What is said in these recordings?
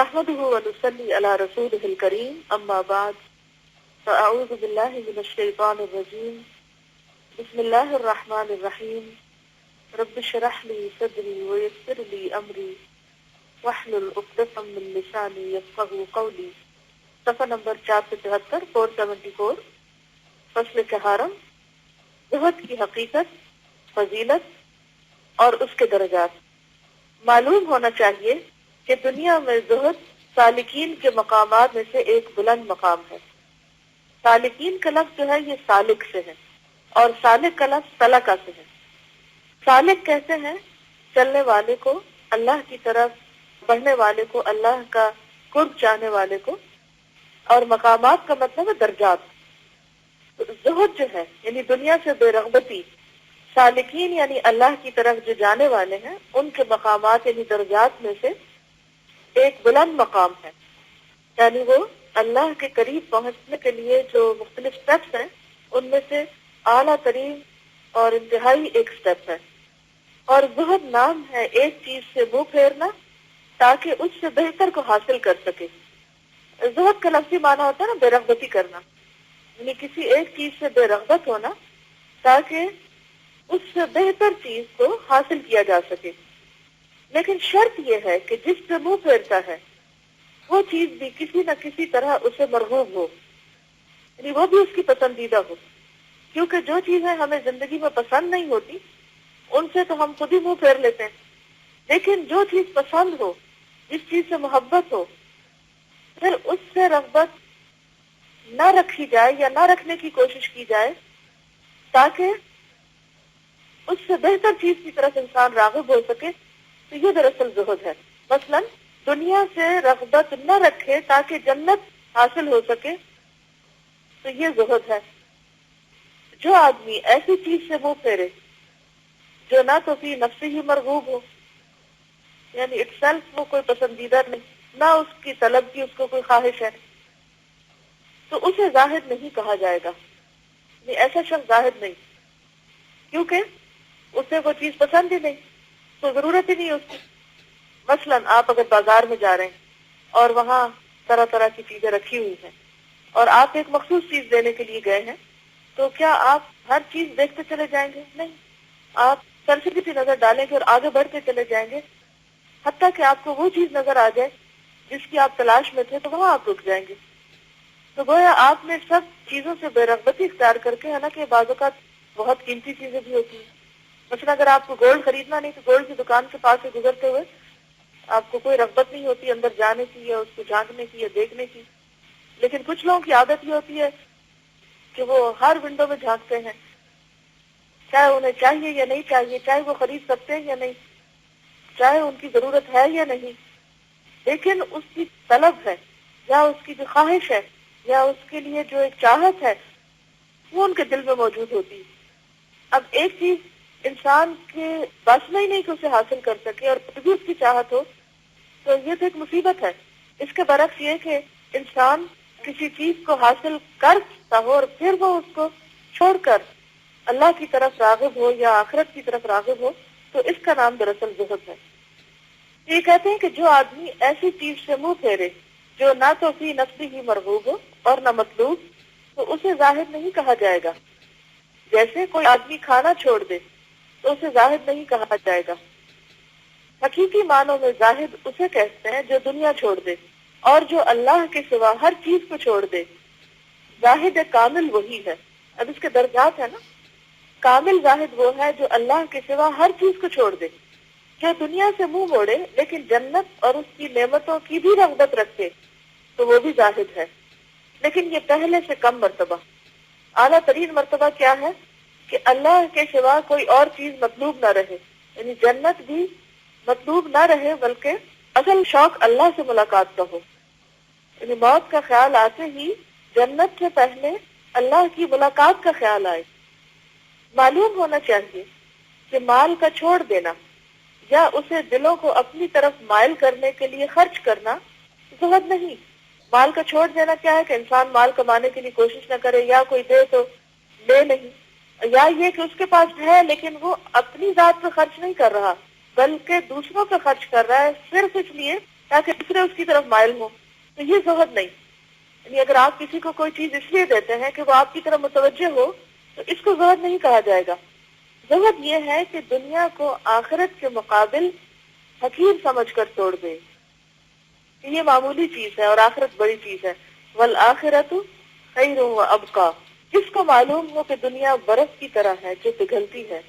نحمده ونصلي على رسوله الكريم اما بعد فاعوذ بالله من الشيطان الرجيم بسم الله الرحمن الرحيم رب اشرح لي صدري ويسر لي امري واحلل عقدة من لساني يفقهوا قولي. صفحہ نمبر 473 474 فصل کہارم، زہد کی حقیقت، فضیلت اور اس کے درجات۔ معلوم ہونا چاہیے کہ دنیا میں زہد سالکین کے مقامات میں سے ایک بلند مقام ہے۔ سالکین کا لفظ جو ہے یہ سالک سے ہے اور سالک کا لفظ سلکہ سے ہے۔ سالک کہتے ہیں چلنے والے کو، اللہ کی طرف بڑھنے والے کو، اللہ کا قرب چاہنے والے کو، اور مقامات کا مطلب ہے درجات۔ زہد جو ہے یعنی دنیا سے بے رغبتی، سالکین یعنی اللہ کی طرف جو جانے والے ہیں ان کے مقامات یعنی درجات میں سے ایک بلند مقام ہے، یعنی وہ اللہ کے قریب پہنچنے کے لیے جو مختلف سٹیپس ہیں ان میں سے اعلیٰ ترین اور انتہائی ایک سٹیپ ہے۔ اور زہد نام ہے ایک چیز سے منہ پھیرنا تاکہ اس سے بہتر کو حاصل کر سکے۔ زہد کا لفظی معنی ہوتا ہے نا بے رغبتی کرنا، یعنی کسی ایک چیز سے بے رغبت ہونا تاکہ اس سے بہتر چیز کو حاصل کیا جا سکے۔ لیکن شرط یہ ہے کہ جس سے منہ پھیرتا ہے وہ چیز بھی کسی نہ کسی طرح اسے مرغوب ہو، یعنی وہ بھی اس کی پسندیدہ ہو، کیونکہ جو چیزیں ہمیں زندگی میں پسند نہیں ہوتی ان سے تو ہم خود ہی منہ پھیر لیتے ہیں، لیکن جو چیز پسند ہو، جس چیز سے محبت ہو، پھر اس سے رغبت نہ رکھی جائے یا نہ رکھنے کی کوشش کی جائے تاکہ اس سے بہتر چیز کی طرف انسان راغب ہو سکے، تو یہ دراصل زہد ہے۔ مثلا دنیا سے رغبت نہ رکھے تاکہ جنت حاصل ہو سکے، تو یہ زہد ہے۔ جو آدمی ایسی چیز سے منہ پھیرے جو نہ تو فی نفسی ہی مرغوب ہو، یعنی اٹ سیلف وہ کوئی پسندیدہ نہیں، نہ اس کی طلب کی اس کو کوئی خواہش ہے، تو اسے زاہد نہیں کہا جائے گا، یعنی ایسا شخص زاہد نہیں، کیونکہ اسے وہ چیز پسند ہی نہیں، تو ضرورت ہی نہیں اس کی۔ مثلا آپ اگر بازار میں جا رہے ہیں اور وہاں طرح طرح کی چیزیں رکھی ہوئی ہیں اور آپ ایک مخصوص چیز لینے کے لیے گئے ہیں، تو کیا آپ ہر چیز دیکھتے چلے جائیں گے؟ نہیں، آپ سرسری سی نظر ڈالیں گے اور آگے بڑھتے چلے جائیں گے، حتیٰ کہ آپ کو وہ چیز نظر آ جائے جس کی آپ تلاش میں تھے، تو وہاں آپ رک جائیں گے۔ تو گویا آپ نے سب چیزوں سے بے رغبتی اختیار کر کے، ہے نا کہ بعض اوقات بہت قیمتی چیزیں بھی ہوتی ہیں۔ مثلا اگر آپ کو گولڈ خریدنا نہیں تو گولڈ کی دکان کے پاس سے گزرتے ہوئے آپ کو کوئی رغبت نہیں ہوتی اندر جانے کی یا اس کو جھانکنے کی یا دیکھنے کی، لیکن کچھ لوگوں کی عادت یہ ہوتی ہے کہ وہ ہر ونڈو میں جھانکتے ہیں، چاہے انہیں چاہیے یا نہیں چاہیے، چاہے وہ خرید سکتے ہیں یا نہیں، چاہے ان کی ضرورت ہے یا نہیں، لیکن اس کی طلب ہے یا اس کی جو خواہش ہے یا اس کے لیے جو ایک چاہت ہے وہ ان کے دل میں موجود ہوتی ہے۔ اب ایک چیز انسان کے بس میں ہی نہیں کہ اسے حاصل کر سکے اور پھر بھی اس کی چاہت ہو، تو یہ تو ایک مصیبت ہے۔ اس کے برعکس یہ کہ انسان کسی چیز کو حاصل کر سکتا ہو اور پھر وہ اس کو چھوڑ کر اللہ کی طرف راغب ہو یا آخرت کی طرف راغب ہو، تو اس کا نام دراصل زہد ہے۔ یہ کہتے ہیں کہ جو آدمی ایسی چیز سے منہ پھیرے جو نہ تو فی نفسی ہی مرغوب ہو اور نہ مطلوب، تو اسے زاہد نہیں کہا جائے گا۔ جیسے کوئی آدمی کھانا چھوڑ دے تو اسے زاہد نہیں کہا جائے گا۔ حقیقی معنوں میں زاہد اسے کہتے ہیں جو دنیا چھوڑ دے اور جو اللہ کے سوا ہر چیز کو چھوڑ دے۔ زاہد کامل وہی ہے۔ اب اس کے درجات ہیں نا، کامل زاہد وہ ہے جو اللہ کے سوا ہر چیز کو چھوڑ دے، جو دنیا سے منہ موڑے لیکن جنت اور اس کی نعمتوں کی بھی رغبت رکھے، تو وہ بھی زاہد ہے، لیکن یہ پہلے سے کم مرتبہ۔ اعلیٰ ترین مرتبہ کیا ہے کہ اللہ کے سوا کوئی اور چیز مطلوب نہ رہے، یعنی جنت بھی مطلوب نہ رہے بلکہ اصل شوق اللہ سے ملاقات کا ہو، یعنی موت کا خیال آتے ہی جنت سے پہلے اللہ کی ملاقات کا خیال آئے۔ معلوم ہونا چاہیے کہ مال کا چھوڑ دینا یا اسے دلوں کو اپنی طرف مائل کرنے کے لیے خرچ کرنا زہد نہیں۔ مال کا چھوڑ دینا کیا ہے کہ انسان مال کمانے کے لیے کوشش نہ کرے، یا کوئی دے تو لے نہیں، یا یہ کہ اس کے پاس ہے لیکن وہ اپنی ذات پہ خرچ نہیں کر رہا بلکہ دوسروں پہ خرچ کر رہا ہے، صرف اس لیے تاکہ دوسرے اس کی طرف مائل ہوں. تو یہ زہد نہیں. یعنی اگر آپ کسی کو کوئی چیز اس لیے دیتے ہیں کہ وہ آپ کی طرف متوجہ ہو تو اس کو زہد نہیں کہا جائے گا. زہد یہ ہے کہ دنیا کو آخرت کے مقابل حقیر سمجھ کر چھوڑ دے. یہ معمولی چیز ہے اور آخرت بڑی چیز ہے. والآخرت خیر و ابقا. جس کو معلوم ہو کہ دنیا برف کی طرح ہے جو پگھلتی ہے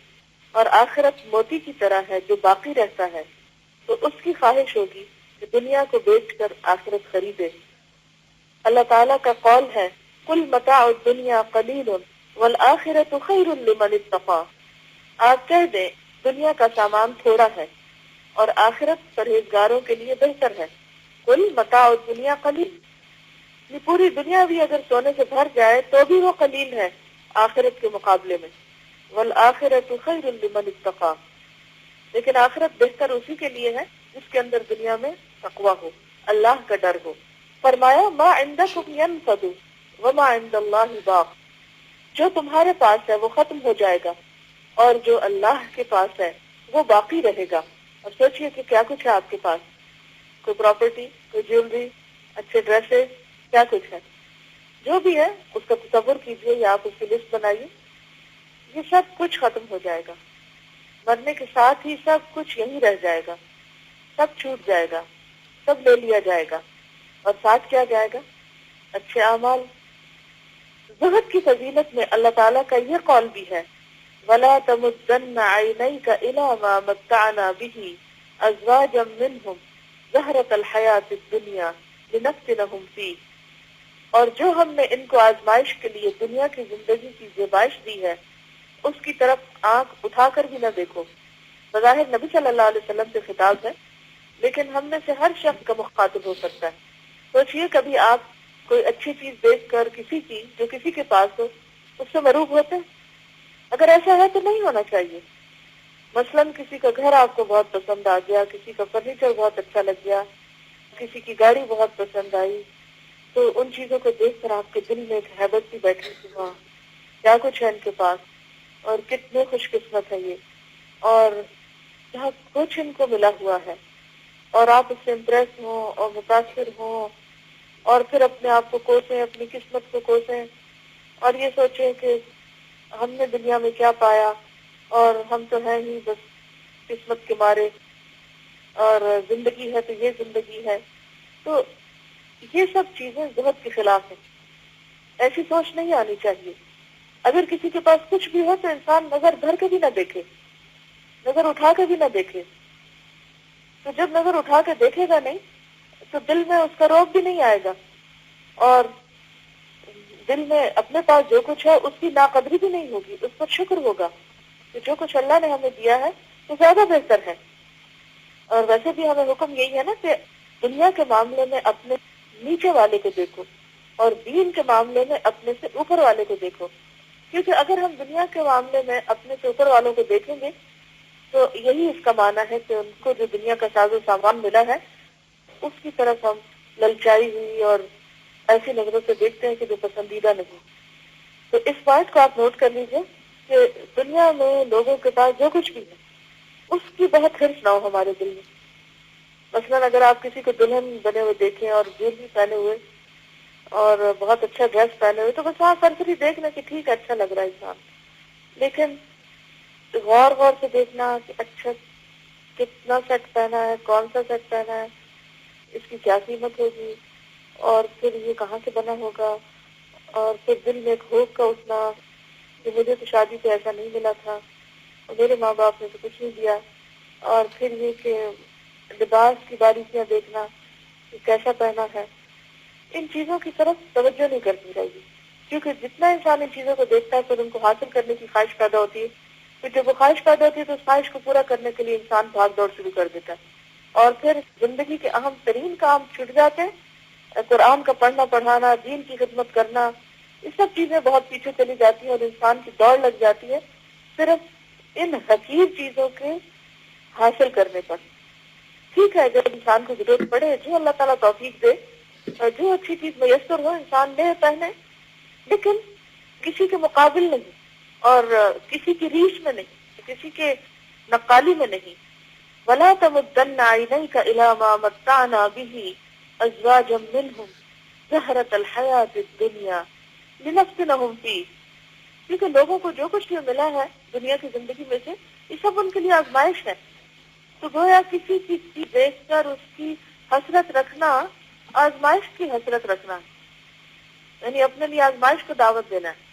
اور آخرت موتی کی طرح ہے جو باقی رہتا ہے، تو اس کی خواہش ہوگی کہ دنیا کو بیچ کر آخرت خریدے. اللہ تعالیٰ کا قول ہے قل متاع الدنیا قلیل والآخرت خیر لمن اتقى. آپ کہہ دیں دنیا کا سامان تھوڑا ہے اور آخرت پرہیزگاروں کے لیے بہتر ہے. قل متاع الدنیا قلیل. یہ پوری دنیا بھی اگر سونے سے بھر جائے تو بھی وہ قلیل ہے آخرت کے مقابلے میں. والآخرت خیر لمن اتقى. لیکن آخرت بہتر اسی کے لیے ہے جس کے اندر دنیا میں تقوی ہو، اللہ کا ڈر ہو. فرمایا ما عندکم ینفد وما عند اللہ باق. جو تمہارے پاس ہے وہ ختم ہو جائے گا اور جو اللہ کے پاس ہے وہ باقی رہے گا. اور سوچئے کہ کیا کچھ ہے آپ کے پاس. کوئی پراپرٹی، کوئی جیولری، اچھے ڈریسز، کیا کچھ ہے. جو بھی ہے اس کا تصور کیجئے یا آپ اس کی لسٹ بنائیے. یہ سب کچھ ختم ہو جائے گا. مرنے کے ساتھ ہی سب کچھ یہیں رہ جائے گا. سب چھوٹ جائے گا، سب لے لیا جائے گا. اور ساتھ کیا جائے گا؟ اچھے اعمال. زہد کی فضیلت میں اللہ تعالیٰ کا یہ قول بھی ہے وَلَا تَمُدَّنَّ عَيْنَيْكَ إِلَىٰ مَا مَتَّعْنَا بِهِ أَزْوَاجًا مِّنْهُمْ زَهْرَةَ الْحَيَاةِ الدُّنْيَا لِنَفْتِنَهُمْ فِيهِ. اور جو ہم نے ان کو آزمائش کے لیے دنیا کی زندگی کی زیبائش دی ہے اس کی طرف آنکھ اٹھا کر بھی نہ دیکھو. بظاہر نبی صلی اللہ علیہ وسلم سے خطاب ہے لیکن ہم میں سے ہر شخص کا مخاطب ہو سکتا ہے. سوچئے کبھی آپ کوئی اچھی چیز دیکھ کر کسی کی جو کسی کے پاس ہو اس سے مروب ہوتے ہیں؟ اگر ایسا ہے تو نہیں ہونا چاہیے. مثلا کسی کا گھر آپ کو بہت پسند آ گیا، کسی کا فرنیچر بہت اچھا لگ گیا، کسی کی گاڑی بہت پسند آئی، تو ان چیزوں کو دیکھ کر آپ کے دل میں ایک ہیبت سی بیٹھی کہ وہاں کیا کچھ ہے ان کے پاس اور کتنے خوش قسمت ہے یہ، اور کیا کچھ ان کو ملا ہوا ہے. اور آپ اس سے امپریس ہوں اور متاثر ہوں اور پھر اپنے آپ کو کوسیں، اپنی قسمت کو کوسیں اور یہ سوچیں کہ ہم نے دنیا میں کیا پایا اور ہم تو ہیں ہی بس قسمت کے مارے، اور زندگی ہے تو یہ زندگی ہے. تو یہ سب چیزیں زہد کے خلاف ہیں. ایسی سوچ نہیں آنی چاہیے. اگر کسی کے پاس کچھ بھی ہو تو انسان نظر بھر کے بھی نہ دیکھے، نظر اٹھا کے بھی نہ دیکھے. تو جب نظر اٹھا کے دیکھے گا نہیں تو دل میں اس کا روب بھی نہیں آئے گا اور دل میں اپنے پاس جو کچھ ہے اس کی ناقدری بھی نہیں ہوگی، اس پر شکر ہوگا کہ جو کچھ اللہ نے ہمیں دیا ہے وہ زیادہ بہتر ہے. اور ویسے بھی ہمیں حکم یہی ہے نا کہ دنیا کے معاملے میں اپنے نیچے والے کو دیکھو اور دین کے معاملے میں اپنے سے اوپر والے کو دیکھو. کیونکہ اگر ہم دنیا کے معاملے میں اپنے سے اوپر والوں کو دیکھیں گے تو یہی اس کا معنی ہے کہ ان کو جو دنیا کا ساز و سامان ملا ہے اس کی طرف ہم للچائی ہوئی اور ایسی نظروں سے دیکھتے ہیں کہ جو پسندیدہ نہیں. تو اس بات کو آپ نوٹ کر لیجئے کہ دنیا میں لوگوں کے پاس جو کچھ بھی ہے اس کی بہت حرص نہ ہو ہمارے دل میں. مثلا اگر آپ کسی کو دلہن بنے ہوئے دیکھیں اور جویلری پہنے ہوئے اور بہت اچھا ڈریس پہنے ہوئے تو بس وہاں سرسری دیکھنا کہ ٹھیک ہے اچھا لگ رہا ہے انسان، لیکن غور غور سے دیکھنا کہ اچھا کتنا سیٹ پہنا ہے، کون سا سیٹ پہنا ہے، اس کی کیا قیمت ہوگی، اور پھر یہ کہاں سے بنا ہوگا، اور پھر دل میں ایک ہوپ کا اٹھنا کہ مجھے تو شادی پہ ایسا نہیں ملا تھا اور میرے ماں باپ نے تو کچھ نہیں دیا. اور پھر یہ کہ لباس کی باریکیاں دیکھنا کہ کیسا پہنا ہے. ان چیزوں کی طرف توجہ نہیں کرنی چاہیے کیونکہ جتنا انسان ان چیزوں کو دیکھتا ہے پھر ان کو حاصل کرنے کی خواہش پیدا ہوتی ہے. پھر جب وہ خواہش پیدا ہوتی ہے تو اس خواہش کو پورا کرنے کے لیے انسان بھاگ دوڑ شروع کر دیتا ہے اور پھر زندگی کے اہم ترین کام چھوٹ جاتے ہیں. قرآن کا پڑھنا پڑھانا، دین کی خدمت کرنا، یہ سب چیزیں بہت پیچھے چلی جاتی ہیں اور انسان کی دوڑ لگ جاتی ہے صرف ان حقیر چیزوں کے حاصل کرنے پر. ٹھیک ہے جب انسان کو ضرورت پڑے، جو اللہ تعالیٰ توفیق دے اور جو اچھی چیز میسر ہو انسان لے پہنے، لیکن کسی کے مقابل نہیں اور کسی کی ریش میں نہیں، کسی کے نقالی میں نہیں. ولا تمدن عینیک الی ما متعنا به ازواجا منهم زہرۃ الحیاۃ الدنیا لنفتنہم فیہ، کیونکہ لوگوں کو جو کچھ بھی ملا ہے دنیا کی زندگی میں سے یہ سب ان کے لیے آزمائش ہے. تو گویا کسی چیز کی دیکھ کر اس کی حسرت رکھنا آزمائش کی حسرت رکھنا ہے، یعنی اپنے لیے آزمائش کو دعوت دینا ہے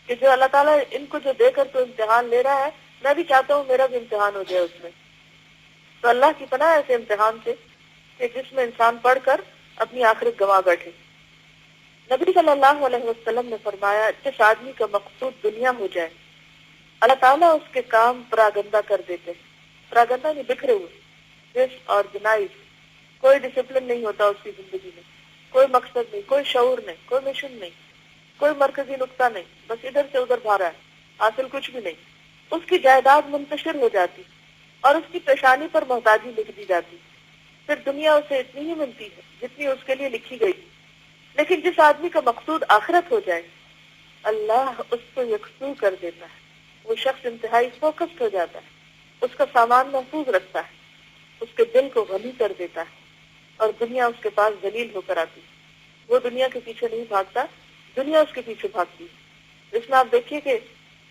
کہ جو اللہ تعالیٰ ان کو جو دے کر تو امتحان لے رہا ہے، میں بھی چاہتا ہوں میرا بھی امتحان ہو جائے اس میں. تو اللہ کی پناہ ایسے امتحان سے کہ جس میں انسان پڑھ کر اپنی آخرت گنوا بیٹھے. نبی صلی اللہ علیہ وسلم نے فرمایا جس آدمی کا مقصود دنیا ہو جائے اللہ تعالیٰ اس کے کام پراگندہ کر دیتے ہیں. پراگندہ نہیں، بکھرے ہوئے، ڈس آرگنائز. کوئی ڈسپلن نہیں ہوتا اس کی زندگی میں، کوئی مقصد نہیں، کوئی شعور نہیں، کوئی مشن نہیں، کوئی مرکزی نقطہ نہیں، بس ادھر سے ادھر بھاگ رہا ہے، حاصل کچھ بھی نہیں. اس کی جائیداد منتشر ہو جاتی اور اس کی پیشانی پر محتاجی لکھ دی جاتی. پھر دنیا اسے اتنی ہی ملتی ہے جتنی اس کے لیے لکھی گئی. لیکن جس آدمی کا مقصود آخرت ہو جائے اللہ اس کو یکسو کر دیتا ہے. وہ شخص انتہائی فوکسڈ ہو جاتا ہے، اس کا سامان محفوظ رکھتا ہے، اس کے دل کو غنی کر دیتا ہے اور دنیا اس کے پاس ذلیل ہو کر آتی. وہ دنیا کے پیچھے نہیں بھاگتا، دنیا اس کے پیچھے بھاگتی. اس میں آپ دیکھیے کہ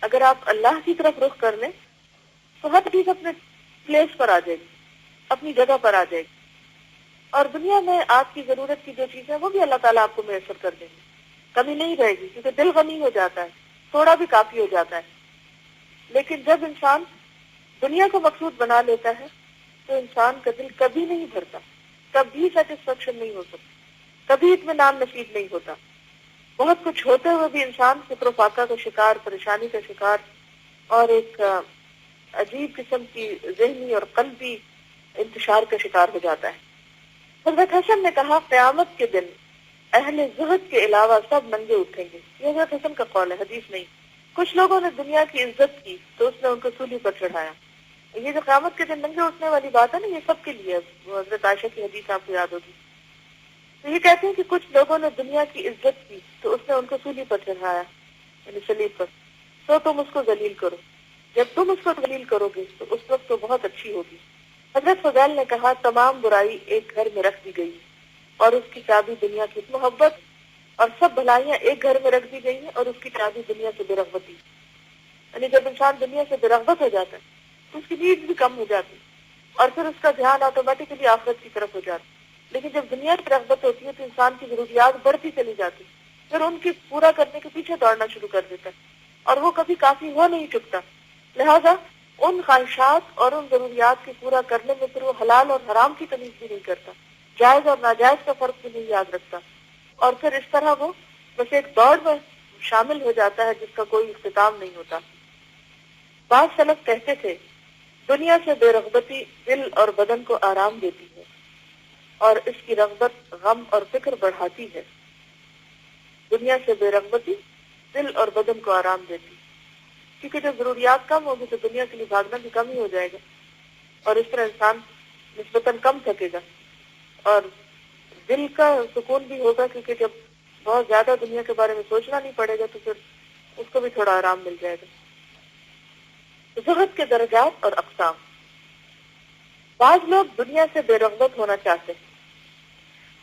اگر آپ اللہ کی طرف رخ کر لیں تو ہر چیز اپنے پلیس پر آ جائے گی، اپنی جگہ پر آ جائے گی. اور دنیا میں آپ کی ضرورت کی جو چیزیں وہ بھی اللہ تعالیٰ آپ کو میسر کر دیں گے، کمی نہیں رہے گی کیونکہ دل غنی ہو جاتا ہے، تھوڑا بھی کافی ہو جاتا ہے. لیکن جب انسان دنیا کو مقصود بنا لیتا ہے تو انسان کا دل کبھی نہیں بھرتا، کبھی سیٹسفیکشن نہیں ہو سکتا، کبھی اطمینان نصیب نہیں ہوتا. بہت کچھ ہوتے ہوئے بھی انسان فکر و فاقہ کا شکار، پریشانی کا شکار اور ایک عجیب قسم کی ذہنی اور قلبی انتشار کا شکار ہو جاتا ہے. حضرت حسن نے کہا قیامت کے دن اہل زہد کے علاوہ سب ننگے اٹھیں گے. یہ حضرت حسن کا قول ہے، حدیث نہیں. کچھ لوگوں نے دنیا کی عزت کی تو اس نے ان کو سولی پر چڑھایا. یہ جو قیامت کے دن ننگے اٹھنے والی بات ہے نا، یہ سب کے لیے ہے. وہ حضرت عائشہ کی حدیث آپ کو یاد ہوگی. تو یہ کہتے ہیں کہ کچھ لوگوں نے دنیا کی عزت کی تو اس نے ان کو سولی پر چڑھایا، یعنی صلیب پر. تو تم اس کو ذلیل کرو. جب تم اس کو ذلیل کرو گے تو اس وقت تو بہت اچھی ہوگی. حضرت فضیل نے کہا تمام برائی ایک گھر میں رکھ دی گئی اور اس کی چابی دنیا کی محبت، اور سب بھلائیاں ایک گھر میں رکھ دی گئی ہیں اور اس کی چابی دنیا سے بے رغبتی. یعنی جب انسان دنیا سے بے رغبت ہو جاتا ہے تو اس کی نیڈ بھی کم ہو جاتی اور پھر اس کا دھیان آٹومیٹکلی آخرت کی طرف ہو جاتا. لیکن جب دنیا کی رغبت ہوتی ہے تو انسان کی ضروریات بڑھتی چلی جاتی، پھر ان کی پورا کرنے کے پیچھے دوڑنا شروع کر دیتا ہے اور وہ کبھی کافی ہو نہیں چکتا. لہذا ان خواہشات اور ان ضروریات کی پورا کرنے میں پھر وہ حلال اور حرام کی تمیز بھی نہیں کرتا، جائز اور ناجائز کا فرق بھی نہیں یاد رکھتا، اور پھر اس طرح وہ بس ایک دوڑ میں شامل ہو جاتا ہے جس کا کوئی اختتام نہیں ہوتا. بعض سلف کہتے تھے دنیا سے بے رغبتی دل اور بدن کو آرام دیتی ہے اور اس کی رغبت غم اور فکر بڑھاتی ہے. دنیا سے بے رغبتی دل اور بدن کو آرام دیتی، کیونکہ جب ضروریات کم ہوگی تو دنیا کے لیے بھاگنا بھی کم ہی ہو جائے گا اور اس طرح انسان نسبتاً کم تھکے گا اور دل کا سکون بھی ہوگا، کیونکہ جب بہت زیادہ دنیا کے بارے میں سوچنا نہیں پڑے گا تو پھر اس کو بھی تھوڑا آرام مل جائے گا. زہد کے درجات اور اقسام. بعض لوگ دنیا سے بے رغبت ہونا چاہتے ہیں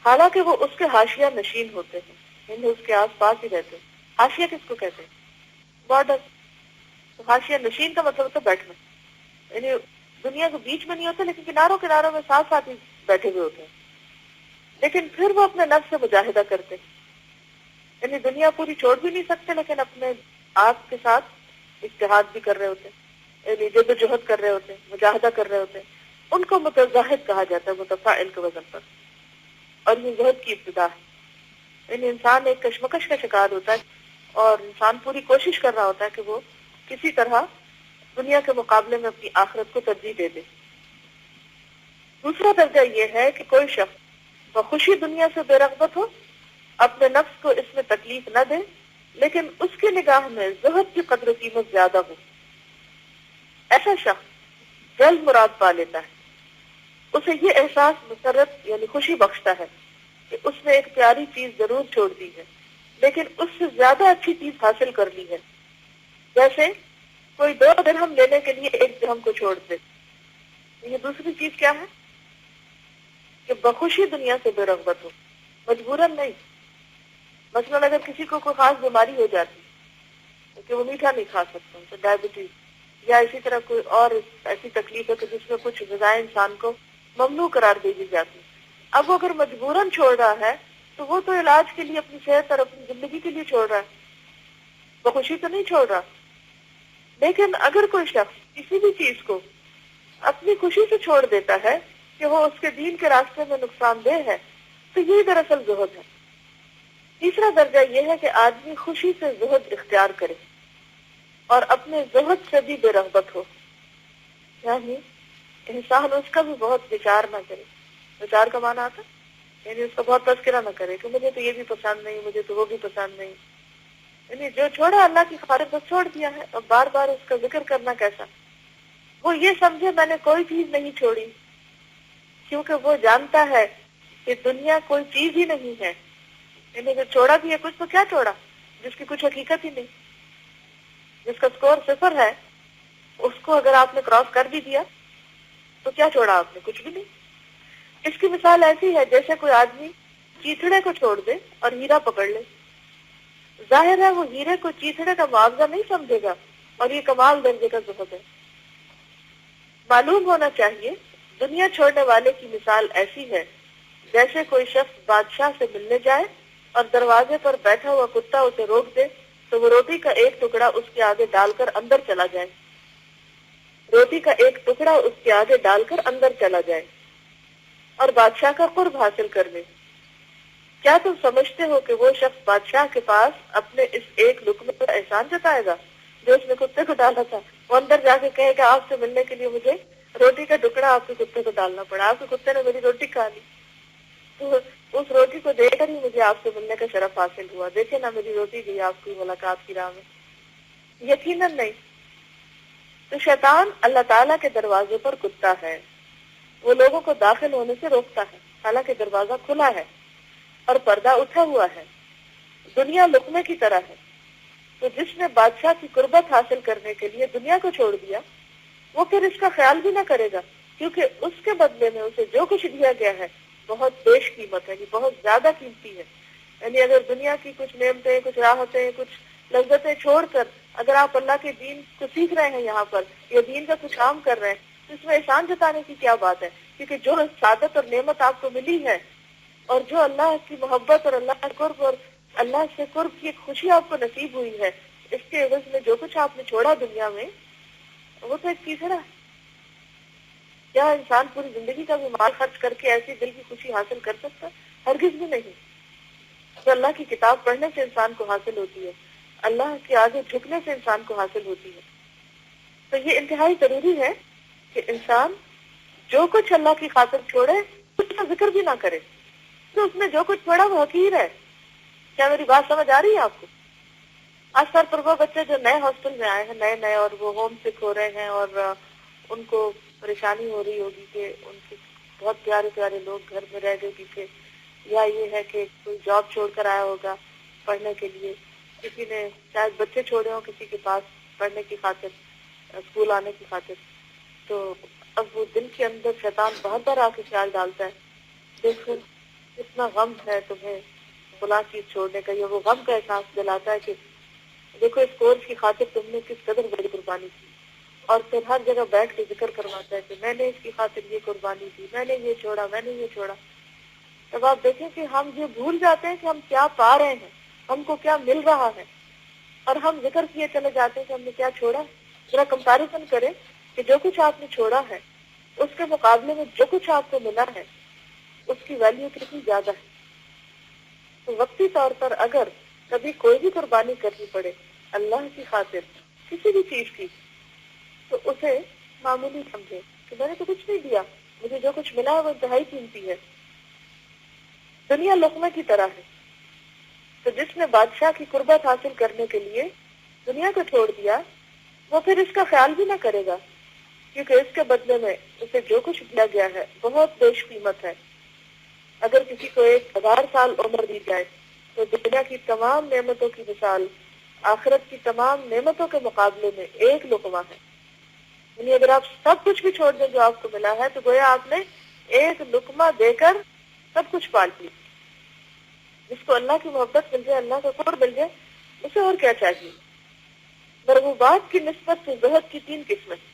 حالانکہ وہ اس کے حاشیہ نشین ہوتے ہیں، یعنی اس کے آس پاس ہی رہتے ہیں. حاشیہ کس کو کہتے ہیں؟ بارڈر. حاشیہ نشین کا مطلب ہوتا ہے بیٹھنا، یعنی دنیا کے بیچ میں نہیں ہوتے لیکن کناروں کناروں میں ساتھ ساتھ ہی بیٹھے ہوئے ہوتے ہیں. لیکن پھر وہ اپنے نفس سے مجاہدہ کرتے ہیں، یعنی دنیا پوری چھوڑ بھی نہیں سکتے لیکن اپنے آپ کے ساتھ اجتہاد بھی کر رہے ہوتے ہیں، یعنی جد و جہد کر رہے ہوتے ہیں، مجاہدہ کر رہے ہوتے ہیں. ان کو متزاہد کہا جاتا ہے، متفاعل کے وزن پر، اور یہ زہد کی ابتدا ہے. یعنی انسان ایک کشمکش کا شکار ہوتا ہے اور انسان پوری کوشش کر رہا ہوتا ہے کہ وہ کسی طرح دنیا کے مقابلے میں اپنی آخرت کو ترجیح دے دے. دوسرا درجہ یہ ہے کہ کوئی شخص بخوشی دنیا سے بے رغبت ہو، اپنے نفس کو اس میں تکلیف نہ دے، لیکن اس کی نگاہ میں زہد کی قدر و قیمت زیادہ ہو. ایسا شخص جلد مراد پا لیتا ہے. اسے یہ احساس مسرت یعنی خوشی بخشتا ہے کہ اس نے ایک پیاری چیز ضرور چھوڑ دی ہے لیکن اس سے زیادہ اچھی چیز حاصل کر لی ہے. جیسے کوئی 2 درہم لینے کے لیے 1 درہم کو چھوڑ دے، یہ دوسری چیز کیا ہے کہ بخوشی دنیا سے بے رغبت ہو، مجبوراً نہیں۔ مثلاً اگر کسی کو کوئی خاص بیماری ہو جاتی کہ وہ میٹھا نہیں کھا سکتا، تو ڈائبٹیز یا اسی طرح کوئی اور ایسی تکلیف ہے کہ جس میں کچھ غذائیں انسان کو ممنوع قرار دے دی جاتی، اب وہ اگر مجبوراً چھوڑ رہا ہے تو وہ تو علاج کے لیے، اپنی صحت اور اپنی زندگی کے لیے چھوڑ رہا ہے، بخوشی تو نہیں چھوڑ رہا۔ لیکن اگر کوئی شخص کسی بھی چیز کو اپنی خوشی سے چھوڑ دیتا ہے کہ وہ اس کے دین کے راستے میں نقصان دہ ہے، تو یہی دراصل زہد ہے۔ تیسرا درجہ یہ ہے کہ آدمی خوشی سے زہد اختیار کرے اور اپنے زہد سے بھی بے رغبت ہو، یعنی انسان اس کا بھی بہت وچار نہ کرے۔ وچار کا معنی آتا یعنی اس کا بہت تذکرہ نہ کرے کہ مجھے تو یہ بھی پسند نہیں، مجھے تو وہ بھی پسند نہیں، یعنی جو چھوڑا اللہ کی خاطر بس چھوڑ دیا ہے، اب بار بار اس کا ذکر کرنا کیسا؟ وہ یہ سمجھے میں نے کوئی چیز نہیں چھوڑی، کیونکہ وہ جانتا ہے کہ دنیا کوئی چیز ہی نہیں ہے، یعنی اگر چھوڑا بھی ہے کچھ تو کیا چھوڑا جس کی کچھ حقیقت ہی نہیں، جس کا سکور 0 ہے، اس کو اگر آپ نے کراس کر بھی دیا تو کیا چھوڑا آپ نے؟ کچھ بھی نہیں۔ اس کی مثال ایسی ہے جیسے کوئی آدمی چیتڑے کو چھوڑ دے اور ہیرا پکڑ لے، ظاہر ہے وہ ہیرے کو چیتڑے کا معاوضہ نہیں سمجھے گا، اور یہ کمال درجے کا زہد ہے۔ معلوم ہونا چاہیے دنیا چھوڑنے والے کی مثال ایسی ہے جیسے کوئی شخص بادشاہ سے ملنے جائے اور دروازے پر بیٹھا ہوا کتا اسے روک دے تو وہ روٹی کا ایک ٹکڑا اس کے آگے ڈال کر اندر چلا جائے، روٹی کا ایک ٹکڑا اس کے آگے ڈال کر اندر چلا جائے اور بادشاہ کا قرب حاصل کر لے۔ کیا تم سمجھتے ہو کہ وہ شخص بادشاہ کے پاس اپنے اس ایک لقمے پر احسان جتائے گا جو اس نے کتے کو ڈالا تھا؟ وہ اندر جا کے کہے گا آپ سے ملنے کے لیے مجھے روٹی کا ٹکڑا آپ کے کتے کو ڈالنا پڑا، آپ کے کتے نے میری روٹی کھا لی، تو اس روٹی کو دے کر ہی مجھے آپ سے ملنے کا شرف حاصل ہوا، دیکھیں نا میری روٹی گئی آپ کی ملاقات کی راہ میں۔ یقیناً نہیں۔ تو شیطان اللہ تعالیٰ کے دروازے پر کتا ہے، وہ لوگوں کو داخل ہونے سے روکتا ہے، حالانکہ دروازہ کھلا ہے اور پردہ اٹھا ہوا ہے۔ دنیا لقمے کی طرح ہے، تو جس نے بادشاہ کی قربت حاصل کرنے کے لیے دنیا کو چھوڑ دیا وہ پھر اس کا خیال بھی نہ کرے گا، کیونکہ اس کے بدلے میں اسے جو کچھ دیا گیا ہے بہت بیش قیمت ہے، یعنی بہت زیادہ قیمتی ہے۔ یعنی اگر دنیا کی کچھ نعمتیں، کچھ راحتیں، کچھ لذتیں چھوڑ کر اگر آپ اللہ کے دین کو سیکھ رہے ہیں یہاں پر یا دین کا کچھ کام کر رہے ہیں تو اس میں احسان جتانے کی کیا بات ہے؟ کیونکہ جو سعادت اور نعمت آپ کو ملی ہے اور جو اللہ کی محبت اور اللہ کا قرب اور اللہ سے قرب کی ایک خوشی آپ کو نصیب ہوئی ہے، اس کے عوض میں جو کچھ آپ نے چھوڑا دنیا میں وہ تو ایک چیز ہے۔ کیا انسان پوری زندگی کا بھی مال خرچ کر کے ایسی دل کی خوشی حاصل کر سکتا؟ ہرگز بھی نہیں۔ تو اللہ کی کتاب پڑھنے سے انسان کو حاصل ہوتی ہے، اللہ کے آگے جھکنے سے انسان کو حاصل ہوتی ہے۔ تو یہ انتہائی ضروری ہے کہ انسان جو کچھ اللہ کی خاطر چھوڑے اس کا ذکر بھی نہ کرے، تو اس نے جو کچھ چھوڑا وہ حقیر ہے۔ کیا میری بات سمجھ آ رہی ہے آپ کو؟ خاص طور پر وہ بچے جو نئے ہاسٹل میں آئے ہیں، نئے اور وہ ہوم سک ہو رہے ہیں اور ان کو پریشانی ہو رہی ہوگی کہ ان کے بہت پیارے پیارے لوگ گھر میں رہ گئے پیچھے، یا یہ ہے کہ کوئی جاب چھوڑ کر آیا ہوگا پڑھنے کے لیے، کسی نے شاید بچے چھوڑے ہوں کسی کے پاس پڑھنے کی خاطر، اسکول آنے کی خاطر، تو اب وہ دل کے اندر شیطان بہت بار آ کے خیال ڈالتا ہے دیکھو اتنا غم ہے تمہیں فلاں چیز چھوڑنے کا، یا وہ غم کا احساس دلاتا ہے کہ دیکھو اس کورس کی خاطر تم نے کس قدر بڑی قربانی کی، اور پھر ہر جگہ بیٹھ کے ذکر کرواتا ہے کہ میں نے اس کی خاطر یہ قربانی کی، میں نے یہ چھوڑا، میں نے یہ چھوڑا۔ تب آپ دیکھیں کہ ہم یہ بھول جاتے ہیں کہ ہم کیا پا رہے ہیں، ہم کو کیا مل رہا ہے، اور ہم ذکر کیے چلے جاتے ہیں کہ ہم نے کیا چھوڑا۔ ذرا کمپیریزن کریں کہ جو کچھ آپ نے چھوڑا ہے اس کے مقابلے میں جو کچھ آپ کو ملا ہے اس کی ویلیو کتنی زیادہ ہے۔ تو وقتی طور پر اگر کبھی کوئی بھی قربانی کرنی پڑے اللہ کی خاطر کسی بھی چیز کی، تو اسے معمولی سمجھے کہ میں نے تو کچھ نہیں دیا، مجھے جو کچھ ملا ہے وہ انتہائی قیمتی ہے۔ دنیا لقمے کی طرح ہے، تو جس نے بادشاہ کی قربت حاصل کرنے کے لیے دنیا کو چھوڑ دیا وہ پھر اس کا خیال بھی نہ کرے گا، کیونکہ اس کے بدلے میں اسے جو کچھ دیا گیا ہے بہت بیش قیمت ہے۔ اگر کسی کو 1000 سال عمر دی جائے تو دنیا کی تمام نعمتوں کی مثال آخرت کی تمام نعمتوں کے مقابلے میں ایک لقمہ ہے۔ یعنی اگر آپ سب کچھ بھی چھوڑ دیں جو آپ کو ملا ہے تو گویا آپ نے ایک لقمہ دے کر سب کچھ پال لی. جس کو اللہ کی محبت مل جائے، اللہ کا قرب مل جائے، اسے اور کیا چاہیے. مرغوبات کی نسبت سے زہد کی 3 قسمیں ہیں.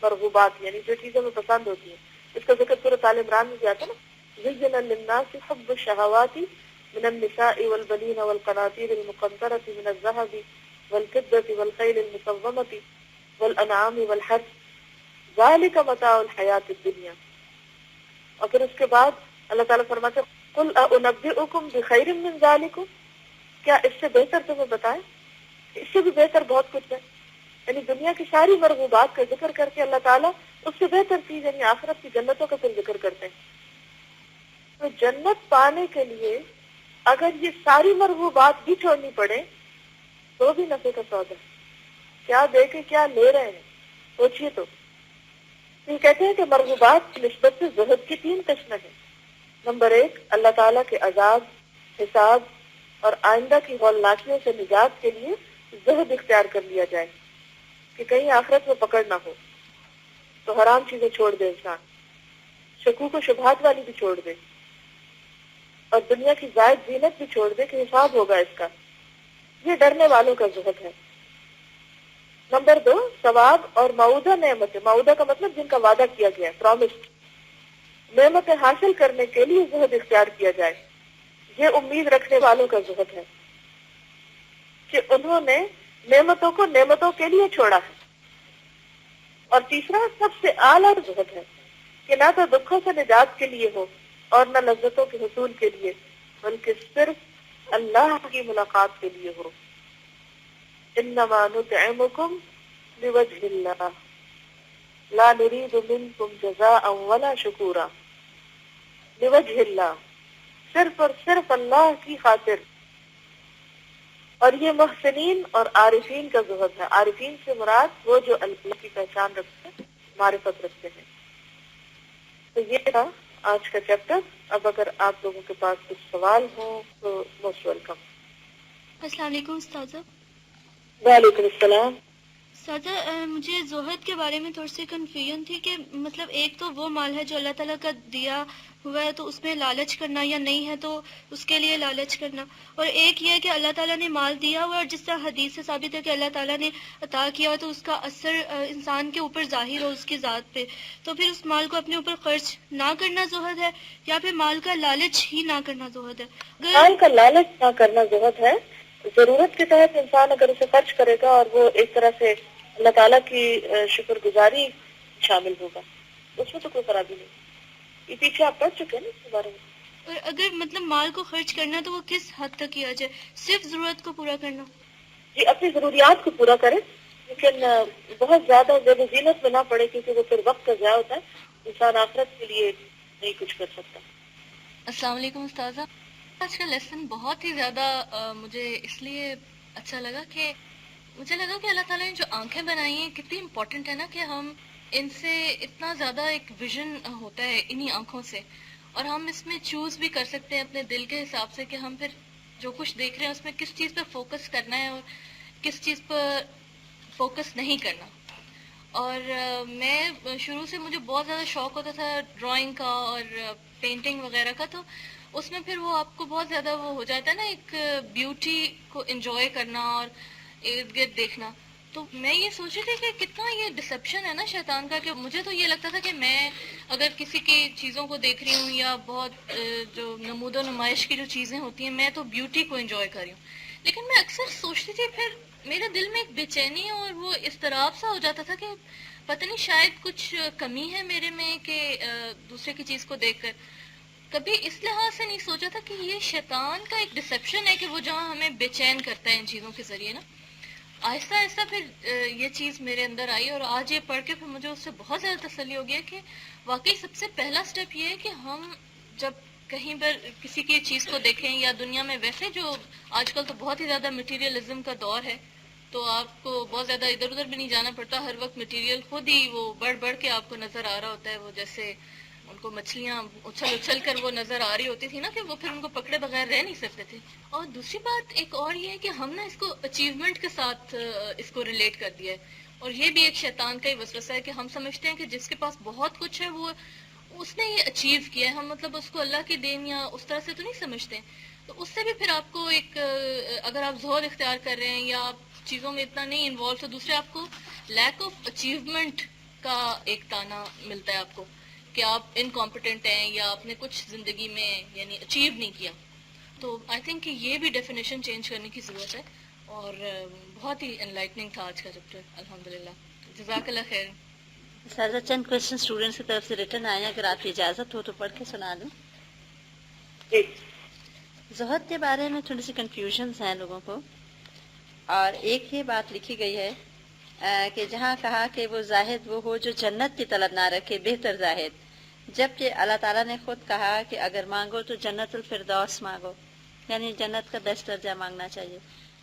مرغوبات یعنی جو چیزیں ہمیں پسند ہوتی ہیں، اس کا ذکر سورۃ آل عمران میں بھی آتا ہے نا. زین للناس حب الشہوات من النساء والبنین والقناطیر المقنطرة من الذهب والفضة والخيل المسومة والانعام والحرث ذلك متاع الحیات الدنیا. اور پھر اس کے بعد اللہ تعالیٰ فرماتے ہیں قل اؤنبئکم بخیر من ذالکم، کیا اس سے بہتر تمہیں بتائیں؟ اس سے بھی بہتر بہت کچھ ہے. یعنی دنیا کی ساری مرغوبات کا ذکر کر کے اللہ تعالیٰ اس سے بہتر چیز یعنی آخرت کی جنتوں کا پھر ذکر کرتے ہیں. تو جنت پانے کے لیے اگر یہ ساری مرغوبات بھی چھوڑنی پڑے تو بھی نفع کا سودا ہے. کیا دے کے کیا لے رہے ہیں سوچئے تو. یہ کہتے ہیں کہ مرغوبات کی نسبت سے زہد کی 3 قسمیں ہیں. نمبر 1، اللہ تعالیٰ کے عذاب، حساب اور آئندہ کی ہولناکیوں سے نجات کے لیے زہد اختیار کر لیا جائے کہ کہیں آخرت میں پکڑ نہ ہو. تو حرام چیزیں چھوڑ دے انسان، شکوک و شبہات والی بھی چھوڑ دے، اور دنیا کی زائد زینت بھی چھوڑ دے کہ حساب ہوگا اس کا. یہ ڈرنے والوں کا زہد ہے. نمبر 2، ثواب اور معودہ نعمتیں. معودہ کا مطلب جن کا وعدہ کیا گیا ہے، پرومسڈ نعمتیں حاصل کرنے کے لیے زہد اختیار کیا جائے. یہ امید رکھنے والوں کا زہد ہے کہ انہوں نے نعمتوں کو نعمتوں کے لیے چھوڑا ہے. اور تیسرا سب سے اعلیٰ زہد ہے کہ نہ تو دکھوں سے نجات کے لیے ہو اور نہ لذتوں کے حصول کے لیے، بلکہ صرف اللہ کی ملاقات کے لیے ہو. انما نطعمکم لوجہ اللہ لا نريد منکم جزاء ولا شکورا. لوجہ اللہ، صرف اور صرف اللہ کی خاطر. اور یہ محسنین اور عارفین کا زہد ہے. عارفین سے مراد وہ جو اللہ کی پہچان رکھتے ہیں، معرفت رکھتے ہیں. تو یہ تھا آج کا چیپٹر. اب اگر آپ لوگوں کے پاس کچھ سوال ہوں تو موسٹ ویلکم. السلام علیکم استاذہ. وعلیکم السلام. استاذہ مجھے زہد کے بارے میں تھوڑی سی کنفیوژن تھی کہ مطلب ایک تو وہ مال ہے جو اللہ تعالیٰ کا دیا ہوا ہے تو اس میں لالچ کرنا، یا نہیں ہے تو اس کے لیے لالچ کرنا، اور ایک یہ ہے کہ اللہ تعالیٰ نے مال دیا ہوا ہے اور جس طرح حدیث سے ثابت ہے کہ اللہ تعالیٰ نے عطا کیا ہو تو اس کا اثر انسان کے اوپر ظاہر ہو اس کی ذات پہ، تو پھر اس مال کو اپنے اوپر خرچ نہ کرنا زہد ہے، یا پھر مال کا لالچ ہی نہ کرنا زہد ہے؟ مال کا لالچ نہ کرنا زہد ہے. ضرورت کے تحت انسان اگر اسے خرچ کرے گا اور وہ ایک طرح سے اللہ تعالیٰ کی شکر گزاری شامل ہوگا، اس میں تو کوئی خرابی نہیں. یہ پیچھے آپ پڑھ چکے ہیں نا اس کے بارے میں. اور اگر مطلب مال کو خرچ کرنا تو وہ کس حد تک کیا جائے؟ صرف ضرورت کو پورا کرنا؟ جی اپنی ضروریات کو پورا کرے، لیکن بہت زیادہ زیب و زینت میں نہ پڑے کیونکہ وہ پھر وقت کا ضیاع ہوتا ہے. انسان آخرت کے لیے نہیں کچھ کر سکتا. السلام علیکم استاذہ. آج کا لیسن بہت ہی زیادہ مجھے اس لیے اچھا لگا کہ مجھے لگا کہ اللہ تعالیٰ نے جو آنکھیں بنائی ہیں کتنی امپورٹنٹ ہے نا، کہ ہم ان سے اتنا زیادہ ایک ویژن ہوتا ہے انہی آنکھوں سے، اور ہم اس میں چوز بھی کر سکتے ہیں اپنے دل کے حساب سے کہ ہم پھر جو کچھ دیکھ رہے ہیں اس میں کس چیز پہ فوکس کرنا ہے اور کس چیز پر فوکس نہیں کرنا. اور میں شروع سے مجھے بہت زیادہ شوق ہوتا تھا ڈرائنگ کا اور پینٹنگ وغیرہ کا، تو اس میں پھر وہ آپ کو بہت زیادہ وہ ہو جاتا ہے نا، ایک بیوٹی کو انجوائے کرنا اور ارد گرد دیکھنا. تو میں یہ سوچ رہی تھی کہ کتنا یہ ڈسپشن ہے نا شیطان کا، کہ مجھے تو یہ لگتا تھا کہ میں اگر کسی کی چیزوں کو دیکھ رہی ہوں یا بہت جو نمود و نمائش کی جو چیزیں ہوتی ہیں میں تو بیوٹی کو انجوائے کر رہی ہوں. لیکن میں اکثر سوچتی تھی پھر میرے دل میں ایک بے چینی اور وہ اضطراب سا ہو جاتا تھا کہ پتہ نہیں شاید کچھ کمی ہے میرے میں کہ دوسرے کی چیز کو دیکھ کر کبھی اس لحاظ سے نہیں سوچا تھا کہ یہ شیطان کا ایک ڈسپشن ہے کہ وہ جہاں ہمیں بے چین کرتا ہے ان چیزوں کے ذریعے نا. آہستہ آہستہ پھر یہ چیز میرے اندر آئی اور آج یہ پڑھ کے پھر مجھے اس سے بہت زیادہ تسلی ہو گیا کہ واقعی سب سے پہلا سٹیپ یہ ہے کہ ہم جب کہیں پر کسی کی چیز کو دیکھیں یا دنیا میں ویسے جو آج کل تو بہت ہی زیادہ مٹیریلزم کا دور ہے تو آپ کو بہت زیادہ ادھر ادھر بھی نہیں جانا پڑتا، ہر وقت مٹیریل خود ہی وہ بڑھ بڑھ کے آپ کو نظر آ رہا ہوتا ہے. وہ جیسے ان کو مچھلیاں اچھل اچھل کر وہ نظر آ رہی ہوتی تھی نا کہ وہ پھر ان کو پکڑے بغیر رہ نہیں سکتے تھے. اور دوسری بات ایک اور یہ ہے کہ ہم نا اس کو اچیومنٹ کے ساتھ اس کو ریلیٹ کر دیا ہے. اور یہ بھی ایک شیطان کا ہی وسوسہ ہے کہ ہم سمجھتے ہیں کہ جس کے پاس بہت کچھ ہے وہ اس نے یہ اچیو کیا ہے، ہم مطلب اس کو اللہ کی دین یا اس طرح سے تو نہیں سمجھتے. تو اس سے بھی پھر آپ کو ایک اگر آپ زہد اختیار کر رہے ہیں یا آپ چیزوں میں اتنا نہیں انوالو، تو دوسرے آپ کو لیک آف اچیومنٹ کا ایک تانا ملتا ہے آپ کو کہ آپ انکمپیٹنٹ ہیں یا آپ نے کچھ زندگی میں یعنی اچیو نہیں کیا. تو آئی تھنک کہ یہ بھی ڈیفینیشن چینج کرنے کی ضرورت ہے. اور بہت ہی انلائٹننگ تھا آج کا چیپٹر، الحمدللہ. جزاک اللہ خیر. سازا چند کوشچن اسٹوڈنٹس کی طرف سے ریٹرن آئے ہیں، اگر آپ کی اجازت ہو تو پڑھ کے سنا دوں. جی. زہد کے بارے میں تھوڑی سی کنفیوژنس ہیں لوگوں کو، اور ایک یہ بات لکھی گئی ہے کہ جہاں کہا کہ وہ زاہد وہ ہو جو جنت کی طلب نہ رکھے، بہتر زاہد، جبکہ اللہ تعالیٰ نے خود کہا کہ اگر مانگو تو جنت الفردوس مانگو، یعنی جنت کا بیسٹ درجہ مانگنا چاہیے.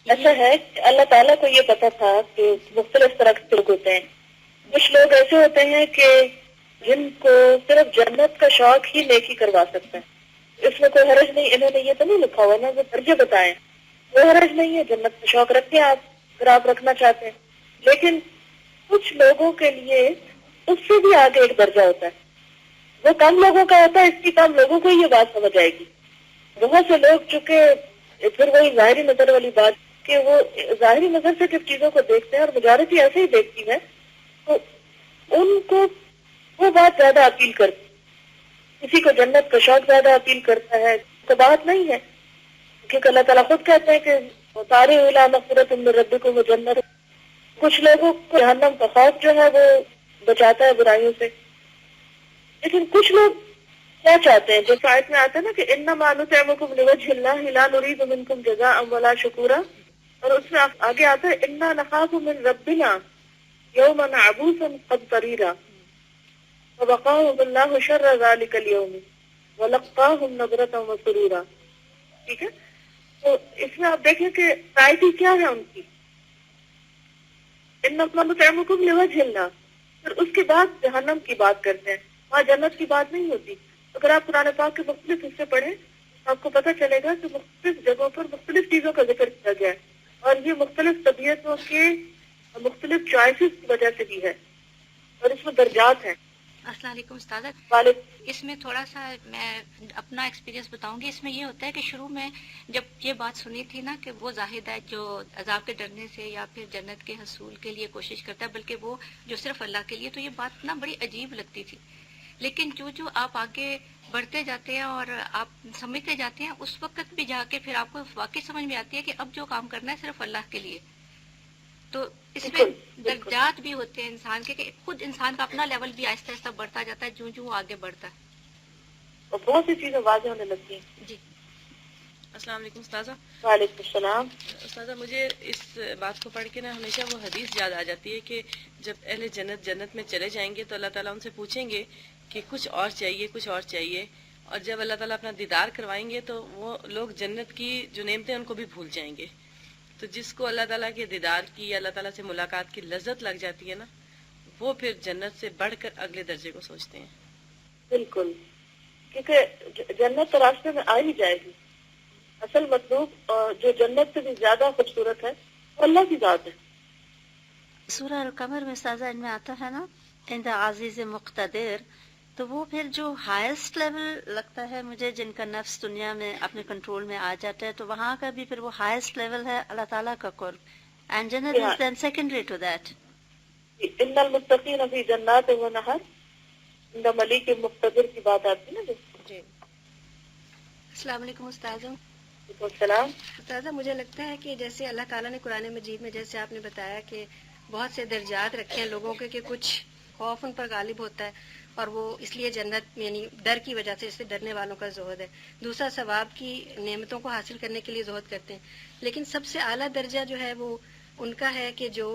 ایسا ہے کہ اللہ تعالیٰ کو یہ پتا تھا کہ مختلف طرح کے لوگ ہوتے ہیں. کچھ لوگ ایسے ہوتے ہیں کہ جن کو صرف جنت کا شوق ہی نیکی کروا سکتا ہے. اس میں کوئی حرج نہیں، انہوں نے یہ تو نہیں لکھا ہوا نا، وہ درجے بتائیں. کوئی حرج نہیں ہے، جنت کا شوق رکھیں آپ اگر آپ رکھنا چاہتے ہیں. لیکن کچھ لوگوں کے لیے اس سے بھی آگے ایک درجہ ہوتا ہے. وہ کم لوگوں کا ہوتا ہے، اس کی کم لوگوں کو یہ بات سمجھ آئے گی. بہت سے لوگ چونکہ پھر وہی ظاہری نظر والی بات کہ وہ ظاہری نظر سے جب چیزوں کو دیکھتے ہیں اور میجارٹی ایسے ہی دیکھتی ہے تو ان کو وہ بات زیادہ اپیل کرتی. کسی کو جنت کا شوق زیادہ اپیل کرتا ہے، تو بات نہیں ہے، کیونکہ اللہ تعالیٰ خود کہتے ہیں کہ سارے الی مغفرۃ من ربکم وجنت. کچھ لوگوں کو جہنم کا خوف جو ہے وہ بچاتا ہے برائیوں سے. لیکن کچھ لوگ کیا چاہتے ہیں، جو آیت میں آتا ہے نا کہ انما نطعمکم لوجہ اللہ لا نرید منکم جزاء ولا شکورا، اور اس میں آگے آتا ہے انا نخاف من ربنا یوما عبوسا قمطریرا فوقاهم اللہ شر ذلک اليوم ولقاهم نضرة وسرورا. ٹھیک ہے، تو اس میں آپ دیکھیں کہ پرائرٹی کیا ہے ان کی. انما نطعمکم لوجہ اللہ، پھر اس کے بعد جہنم کی بات کرتے ہیں، وہاں جنت کی بات نہیں ہوتی. اگر آپ قرآن پاک کے مختلف حصے پڑھیں آپ کو پتہ چلے گا کہ مختلف جگہوں پر مختلف چیزوں کا ذکر کیا گیا ہے، اور یہ مختلف طبیعتوں کے مختلف چوائسز کی وجہ سے بھی ہے، اور اس میں درجات ہیں. السلام علیکم استاذہ. والد اس میں تھوڑا سا میں اپنا ایکسپیرینس بتاؤں گی. اس میں یہ ہوتا ہے کہ شروع میں جب یہ بات سنی تھی نا کہ وہ زاہد ہے جو عذاب کے ڈرنے سے یا پھر جنت کے حصول کے لیے کوشش کرتا ہے، بلکہ وہ جو صرف اللہ کے لیے، تو یہ بات نا بڑی عجیب لگتی تھی. لیکن جو آپ آگے بڑھتے جاتے ہیں اور آپ سمجھتے جاتے ہیں، اس وقت بھی جا کے پھر آپ کو واقعی سمجھ میں آتی ہے کہ اب جو کام کرنا ہے صرف اللہ کے لیے. تو اس میں بالکل درجات بھی ہوتے ہیں انسان کے، کہ خود انسان کا اپنا لیول بھی آہستہ آہستہ بڑھتا جاتا ہے جو وہ آگے بڑھتا ہے. اور بہت سی چیزیں واضح ہونے لگتی ہیں. جی. السلام علیکم استاذہ. وعلیکم السلام. استاذہ مجھے اس بات کو پڑھ کے نا ہمیشہ وہ حدیث یاد آ جاتی ہے کہ جب اہل جنت جنت میں چلے جائیں گے تو اللہ تعالیٰ ان سے پوچھیں گے کہ کچھ اور چاہیے، کچھ اور چاہیے، اور جب اللہ تعالیٰ اپنا دیدار کروائیں گے تو وہ لوگ جنت کی جو نعمتیں ان کو بھی بھول جائیں گے. تو جس کو اللہ تعالیٰ کے دیدار کی، اللہ تعالیٰ سے ملاقات کی لذت لگ جاتی ہے نا، وہ پھر جنت سے بڑھ کر اگلے درجے کو سوچتے ہیں. بالکل، کیونکہ جنت تو راستے میں آ ہی جائے گی. اصل مطلوب جو جنت سے بھی زیادہ خوبصورت ہے وہ اللہ کی ذات ہے. سورہ القمر میں سازہ ان میں آتا ہے نا عند عزیز مقتدر، تو وہ پھر جو ہائیسٹ لیول لگتا ہے مجھے، جن کا نفس دنیا میں اپنے کنٹرول میں آ جاتا ہے، تو وہاں کا بھی پھر وہ ہائیسٹ لیول ہے اللہ تعالیٰ کا قرب. اینڈ جنت از دین سیکنڈری ٹو دیٹ. ان المتقین فی جنات و نہر، عند ملیک مقتدر کی بات آتی ہے نا. جی. السلام علیکم استاذہ. وعلیکم السلام. استاذہ مجھے لگتا ہے کہ جیسے اللہ تعالیٰ نے قرآن مجید میں جیسے آپ نے بتایا کہ بہت سے درجات رکھے ہیں لوگوں کے، کہ کچھ خوف ان پر غالب ہوتا ہے اور وہ اس لیے جنت یعنی ڈر کی وجہ سے، اس سے ڈرنے والوں کا زہد ہے. دوسرا ثواب کی نعمتوں کو حاصل کرنے کے لیے زہد کرتے ہیں. لیکن سب سے اعلیٰ درجہ جو ہے وہ ان کا ہے کہ جو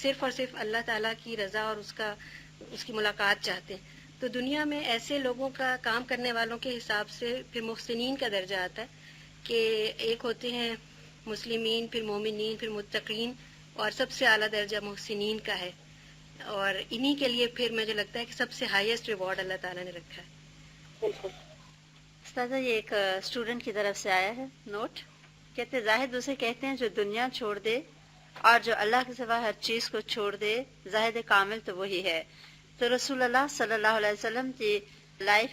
صرف اور صرف اللہ تعالیٰ کی رضا اور اس کی ملاقات چاہتے ہیں. تو دنیا میں ایسے لوگوں کا کام کرنے والوں کے حساب سے پھر محسنین کا درجہ آتا ہے کہ ایک ہوتے ہیں مسلمین، پھر مومنین، پھر متقین، اور سب سے اعلیٰ درجہ محسنین کا ہے. اور انہی کے لیے پھر مجھے لگتا ہے کہ سب سے ہائیسٹ ریوارڈ اللہ تعالیٰ نے رکھا ہے. بالکل. استاذہ یہ ایک اسٹوڈنٹ کی طرف سے آیا ہے نوٹ، کہتے زاہد اسے کہتے ہیں جو دنیا چھوڑ دے اور جو اللہ کے سوا ہر چیز کو چھوڑ دے زاہد کامل تو وہی ہے. تو رسول اللہ صلی اللہ علیہ وسلم کی لائف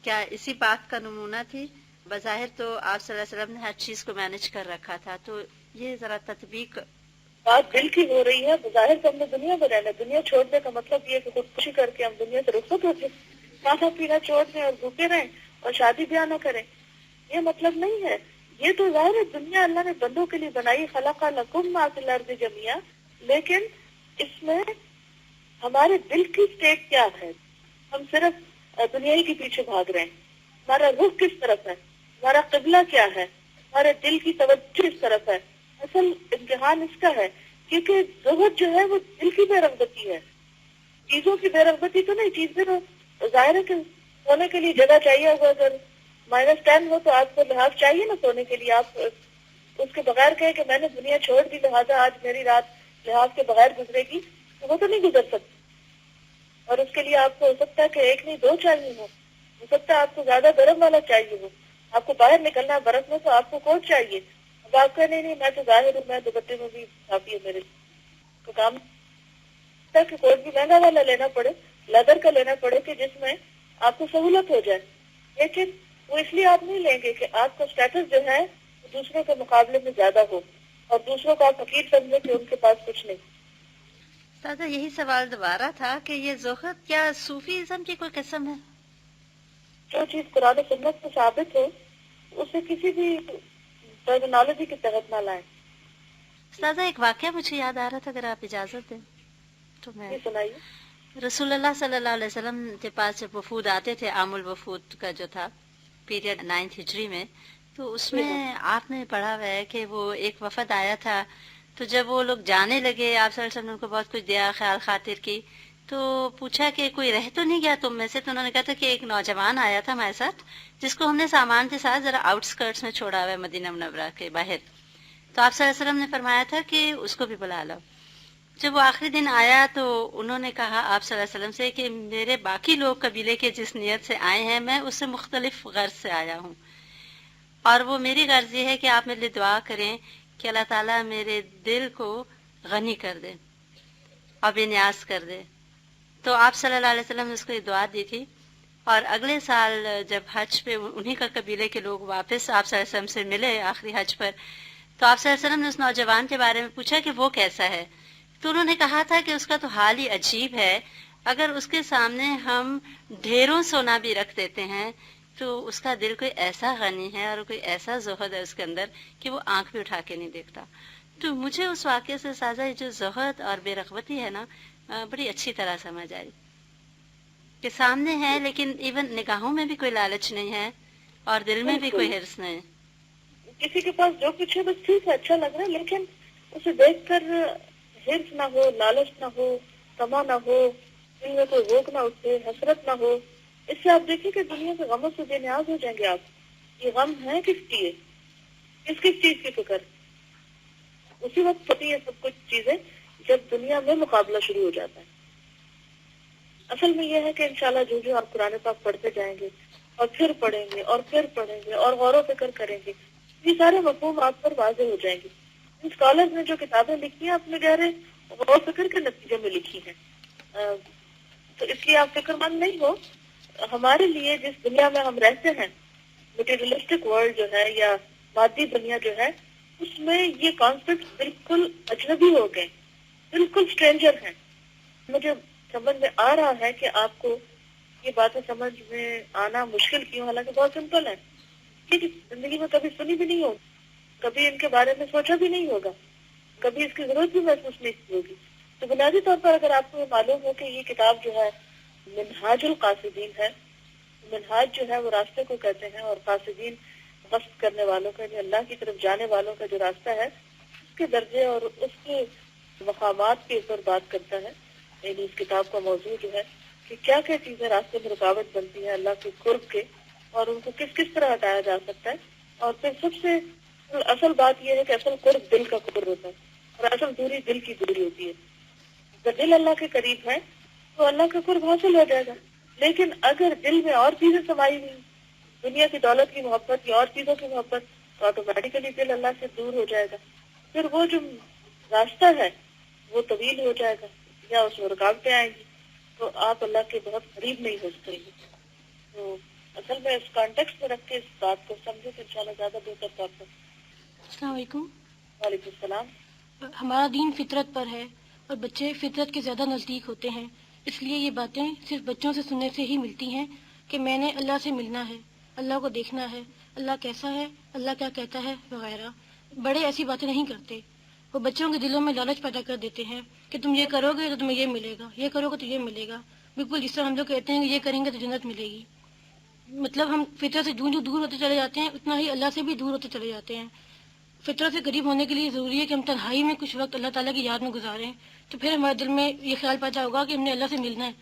کیا اسی بات کا نمونہ تھی؟ بظاہر تو آپ صلی اللہ علیہ وسلم نے ہر چیز کو مینج کر رکھا تھا، تو یہ ذرا تطبیق. بات دل کی ہو رہی ہے. بظاہر تو ہم نے دنیا میں رہنا. دنیا چھوڑنے کا مطلب یہ ہے کہ خودکشی کر کے ہم دنیا سے رخصت ہو جائیں، کھانا پینا چھوڑ دیں اور بھوکے رہیں اور شادی بیاہ نہ کریں. یہ مطلب نہیں ہے. یہ تو ظاہر ہے دنیا اللہ نے بندوں کے لیے بنائی، خلق لکم ما فی الارض جميعا، لیکن اس میں ہمارے دل کی اسٹیٹ کیا ہے؟ ہم صرف دنیا کے پیچھے بھاگ رہے ہیں. ہمارا رخ کس طرف ہے؟ ہمارا قبلہ کیا ہے؟ ہمارے دل کی توجہ کس طرف ہے؟ اصل امتحان اس کا ہے، کیونکہ زہد جو ہے وہ دل کی بے رغبتی ہے، چیزوں کی بے رغبتی تو نہیں. چیزیں تو ظاہر ہے کہ سونے کے لیے جگہ چاہیے ہوگا. اگر -10 ہو تو آپ کو لحاظ چاہیے نا سونے کے لیے. آپ اس کے بغیر کہیں کہ میں نے دنیا چھوڑ دی لہٰذا آج میری رات لحاظ کے بغیر گزرے گی، تو وہ تو نہیں گزر سکتی. اور اس کے لیے آپ کو ہو سکتا ہے کہ ایک نہیں 2 چاہیے ہو سکتا ہے آپ کو زیادہ گرم والا چاہیے ہو. آپ کو باہر نکلنا ہے برف میں تو آپ کو کوٹ چاہیے. اب آپ کہیں نہیں میں تو ظاہر ہوں، میں دوپٹے میں بھی کافی ہے میرے تو کام کہ کوٹ بھی مہنگا والا لینا پڑے، لیدر کا لینا پڑے کہ جس میں آپ کو سہولت ہو جائے. لیکن وہ اس لیے آپ نہیں لیں گے کہ آپ کا اسٹیٹس جو ہے وہ دوسروں کے مقابلے میں زیادہ ہو اور دوسروں کو آپ فقیر سمجھیں کہ ان کے پاس کچھ نہیں. دادا یہی سوال دوبارہ تھا کہ یہ زہد کیا صوفیزم کی کوئی قسم ہے؟ جو چیز قرآن و سنت سے ثابت ہو اسے کسی بھی ٹرمینالوجی کے تحت نہ لائیں. استاذہ ایک واقعہ مجھے یاد آ رہا تھا، اگر آپ اجازت دیں تو میں یہ سنائیے. رسول اللہ صلی اللہ علیہ وسلم کے پاس جب وفود آتے تھے، عام الوفود کا جو تھا پیریڈ 9 ہجری میں، تو اس میں آپ نے پڑھا ہوا ہے کہ وہ ایک وفد آیا تھا. تو جب وہ لوگ جانے لگے آپ صلی اللہ علیہ وسلم نے ان کو بہت کچھ دیا خیال خاطر کی، تو پوچھا کہ کوئی رہ تو نہیں گیا تم میں سے؟ تو انہوں نے کہا تھا کہ ایک نوجوان آیا تھا ہمارے ساتھ جس کو ہم نے سامان کے ساتھ ذرا آؤٹ اسکرٹس میں چھوڑا ہوا ہے مدینہ منورہ کے باہر. تو آپ صلی اللہ علیہ وسلم نے فرمایا تھا کہ اس کو بھی بلا لو. جب وہ آخری دن آیا تو انہوں نے کہا آپ صلی اللہ علیہ وسلم سے کہ میرے باقی لوگ قبیلے کے جس نیت سے آئے ہیں میں اس سے مختلف غرض سے آیا ہوں، اور وہ میری غرض یہ ہے کہ آپ میرے لیے دعا کریں کہ اللہ تعالیٰ میرے دل کو غنی کر دے اور بے نیاز کر دے. تو آپ صلی اللہ علیہ وسلم نے اس کو یہ دعا دی تھی. اور اگلے سال جب حج پہ انہی کا قبیلے کے لوگ واپس آپ صلی اللہ علیہ وسلم سے ملے آخری حج پر، تو آپ صلی اللہ علیہ وسلم نے اس نوجوان کے بارے میں پوچھا کہ وہ کیسا ہے. تو انہوں نے کہا تھا کہ اس کا تو حال ہی عجیب ہے، اگر اس کے سامنے ہم ڈھیروں سونا بھی رکھ دیتے ہیں تو اس کا دل کوئی ایسا غنی ہے اور کوئی ایسا زہد ہے اس کے اندر کہ وہ آنکھ بھی اٹھا کے نہیں دیکھتا. تو مجھے اس واقعے سے سازا جو زہد اور بے رغبتی ہے نا بڑی اچھی طرح سمجھ آئی کہ سامنے ہے لیکن ایون نگاہوں میں بھی کوئی لالچ نہیں ہے اور دل میں بھی کوئی حرص نہیں. کسی کے پاس جو کچھ ہے بس ٹھیک ہے اچھا لگ رہا ہے، لیکن اسے دیکھ کر حرص نہ ہو، لالچ نہ ہو، تما نہ ہو، دل میں کوئی روک نہ اٹھے، حسرت نہ ہو. اس سے آپ دیکھیں کہ دنیا کے غموں سے بے نیاز ہو جائیں گے. آپ یہ غم ہے کس لیے، کس چیز کی فکر؟ اسی وقت ہوتی ہے سب کچھ چیزیں جب دنیا میں مقابلہ شروع ہو جاتا ہے. اصل میں یہ ہے کہ انشاءاللہ جو جو آپ قرآن پاک پڑھتے جائیں گے اور پھر پڑھیں گے اور پھر پڑھیں گے اور غور و فکر کریں گے، یہ سارے مفہوم آپ پر واضح ہو جائیں گے. اسکالرز نے جو کتابیں لکھی ہیں اپنے گہرے غور و فکر کے نتیجے میں لکھی ہیں. تو اس لیے آپ فکر مند نہیں ہو. ہمارے لیے جس دنیا میں ہم رہتے ہیں، مٹیریلسٹک ورلڈ جو ہے یا مادی دنیا جو ہے، اس میں یہ کانسیپٹ بالکل اجنبی ہو گئے، بالکل اسٹرینجر ہیں. مجھے سمجھ میں آ رہا ہے کہ آپ کو یہ باتیں سمجھ میں آنا مشکل کیوں، حالانکہ بہت سمپل ہے. کیونکہ زندگی میں کبھی سنی بھی نہیں ہوگی، کبھی ان کے بارے میں سوچا بھی نہیں ہوگا، کبھی اس کی ضرورت بھی محسوس نہیں کی ہوگی. تو بنیادی طور پر اگر آپ کو معلوم ہو کہ یہ کتاب جو ہے منہاج القاصدین ہے، منہاج جو ہے وہ راستے کو کہتے ہیں، اور قاصدین قصد کرنے والوں کا، یعنی اللہ کی طرف جانے والوں کا جو راستہ ہے، اس کے درجے اور اس کے مقامات کے اوپر بات کرتا ہے. یعنی اس کتاب کا موضوع جو ہے کہ کیا کیا چیزیں راستے میں رکاوٹ بنتی ہیں اللہ کے قرب کے، اور ان کو کس کس طرح ہٹایا جا سکتا ہے. اور پھر سب سے اصل بات یہ ہے کہ اصل قرب دل کا قرب ہوتا ہے اور اصل دوری دل کی دوری ہوتی ہے. اگر دل اللہ کے قریب ہے تو اللہ کا قرب حاصل ہو جائے گا. لیکن اگر دل میں اور چیزیں سمائی ہوئی، دنیا کی دولت کی محبت یا اور چیزوں کی محبت، تو آٹومیٹیکلی دل اللہ سے دور ہو جائے گا. پھر وہ جو راستہ ہے وہ طویل ہو جائے گا یا اس میں رکاوٹیں آئیں گی تو آپ اللہ کے بہت قریب نہیں ہو سکیں گے. تو اصل میں اس کانٹیکسٹ میں رکھ کے اس بات کو سمجھے تو انشاءاللہ زیادہ بہتر طور پر. السلام علیکم. وعلیکم السلام. ہمارا دین فطرت پر ہے اور بچے فطرت کے زیادہ نزدیک ہوتے ہیں، اس لیے یہ باتیں صرف بچوں سے سننے سے ہی ملتی ہیں کہ میں نے اللہ سے ملنا ہے، اللہ کو دیکھنا ہے، اللہ کیسا ہے، اللہ کیا کہتا ہے وغیرہ. بڑے ایسی باتیں نہیں کرتے، وہ بچوں کے دلوں میں لالچ پیدا کر دیتے ہیں کہ تم یہ کرو گے تو تمہیں یہ ملے گا، یہ کرو گے تو یہ ملے گا. بالکل جس طرح ہم لوگ کہتے ہیں کہ یہ کریں گے تو جنت ملے گی. مطلب ہم فطرت سے جو دور ہوتے چلے جاتے ہیں اتنا ہی اللہ سے بھی دور ہوتے چلے جاتے ہیں. فطرت سے قریب ہونے کے لیے ضروری ہے کہ ہم تنہائی میں کچھ وقت اللہ تعالیٰ کی یاد میں گزاریں، تو پھر ہمارے دل میں یہ خیال پیدا ہوگا کہ ہم نے اللہ سے ملنا ہے،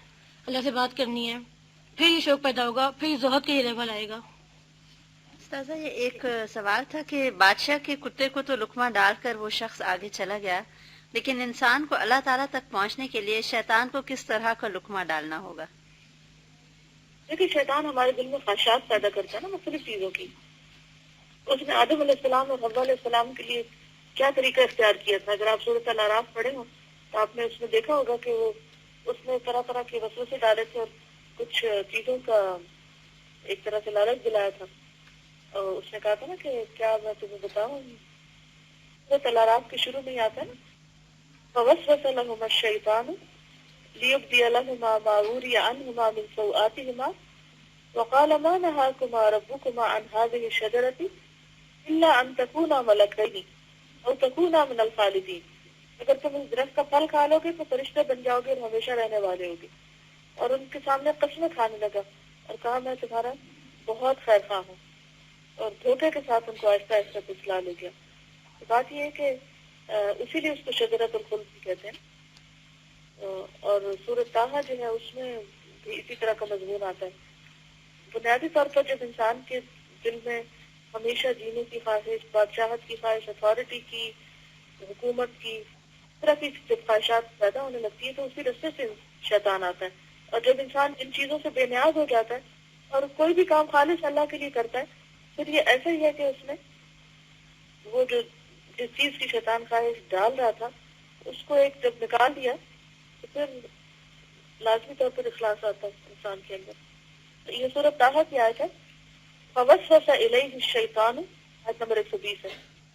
اللہ سے بات کرنی ہے، پھر یہ شوق پیدا ہوگا، پھر یہ زہد کا یہ لیول آئے گا. استاذہ یہ ایک سوال تھا کہ بادشاہ کے کتے کو تو لقمہ ڈال کر وہ شخص آگے چلا گیا، لیکن انسان کو اللہ تعالیٰ تک پہنچنے کے لیے شیطان کو کس طرح کا لقمہ ڈالنا ہوگا؟ دیکھیے شیطان ہمارے دل میں خواہشات پیدا کرتا ہے نا مختلف چیزوں کی. اس نے آدم علیہ السلام اور حوا علیہ السلام کے لیے کیا طریقہ اختیار کیا تھا؟ اگر آپ سورۃ الاعراف پڑھے ہوں تو آپ نے اس میں دیکھا ہوگا کہ وہ اس نے طرح طرح کے وسوسے ڈالے تھے اور کچھ چیزوں کا ایک طرح سے لالچ دلایا تھا. اور اس نے کہا تھا نا کہ کیا میں تمہیں بتاؤں، سورۃ الاعراف کے شروع میں ہی آتا ہے نا فوسوس لهما الشیطان لیبدی لهما ما وري عنهما من سوآتهما وقال ما نهاكما ربكما عن هذه الشجرة إلا أن تكونا ملكين أو تكونا من الخالدين. اگر تم اس درخت کا پھل کھا لو گے تو فرشتے بن جاؤ گے اور ہمیشہ رہنے والے ہوگے. اور ان کے سامنے قسمیں کھانے لگا اور کہا میں تمہارا بہت خیر خواہ ہوں، اور دھوکے کے ساتھ ان کو آہستہ آہستہ پھسلا لے گیا. تو بات یہ ہے کہ اسی لیے اس کو شجرۃ الخلد بھی کہتے ہیں. اور سورۃ طٰہٰ جو ہے اس میں بھی اسی طرح کا مضمون آتا ہے. بنیادی طور پر جب انسان کے دل میں ہمیشہ جینے کی خواہش، بادشاہت کی خواہش، اتھارٹی کی، حکومت کی، اس طرح کی جب خواہشات پیدا ہونے لگتی ہے تو اسی رستے سے شیطان آتا ہے. اور جب انسان ان چیزوں سے بے نیاز ہو جاتا ہے اور کوئی بھی کام خالص اللہ کے لیے کرتا ہے، پھر یہ ایسا ہی ہے کہ اس نے وہ جو جس چیز کی شیطان خواہش ڈال رہا تھا اس کو ایک جب نکال دیا تو پھر لازمی طور پر اخلاص آتا ہے انسان کے اندر. یہ سورۃ طٰہٰ کی آیت ہے فوسوس الیہ الشیطان، آیت نمبر 120 ہے.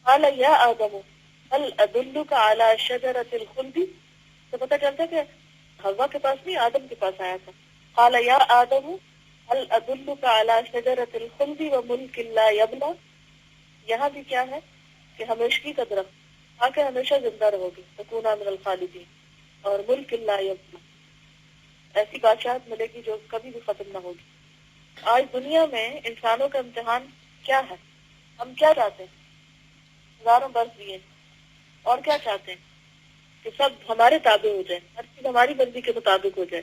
قال یا آدم هل ادلک علی شجرۃ الخلد. تو پتہ چلتا ہے کہ حوا کے پاس نہیں آدم کے پاس آیا تھا. قال یا آدم هل ادلک علی شجرۃ الخلد وملک لا یبلی. یہاں بھی کیا ہے کہ ہمیشگی کا درخت، تاکہ ہمیشہ زندہ رہو گے، تکونا من الخالدین، اور ملک لا یبلی، ایسی بادشاہت ملے گی جو کبھی بھی ختم نہ ہوگی. آج دنیا میں انسانوں کا امتحان کیا ہے؟ ہم کیا چاہتے ہیں؟ ہزاروں برس دیے، اور کیا چاہتے ہیں کہ سب ہمارے تابع ہو جائے، ہر چیز ہماری مرضی کے مطابق ہو جائے.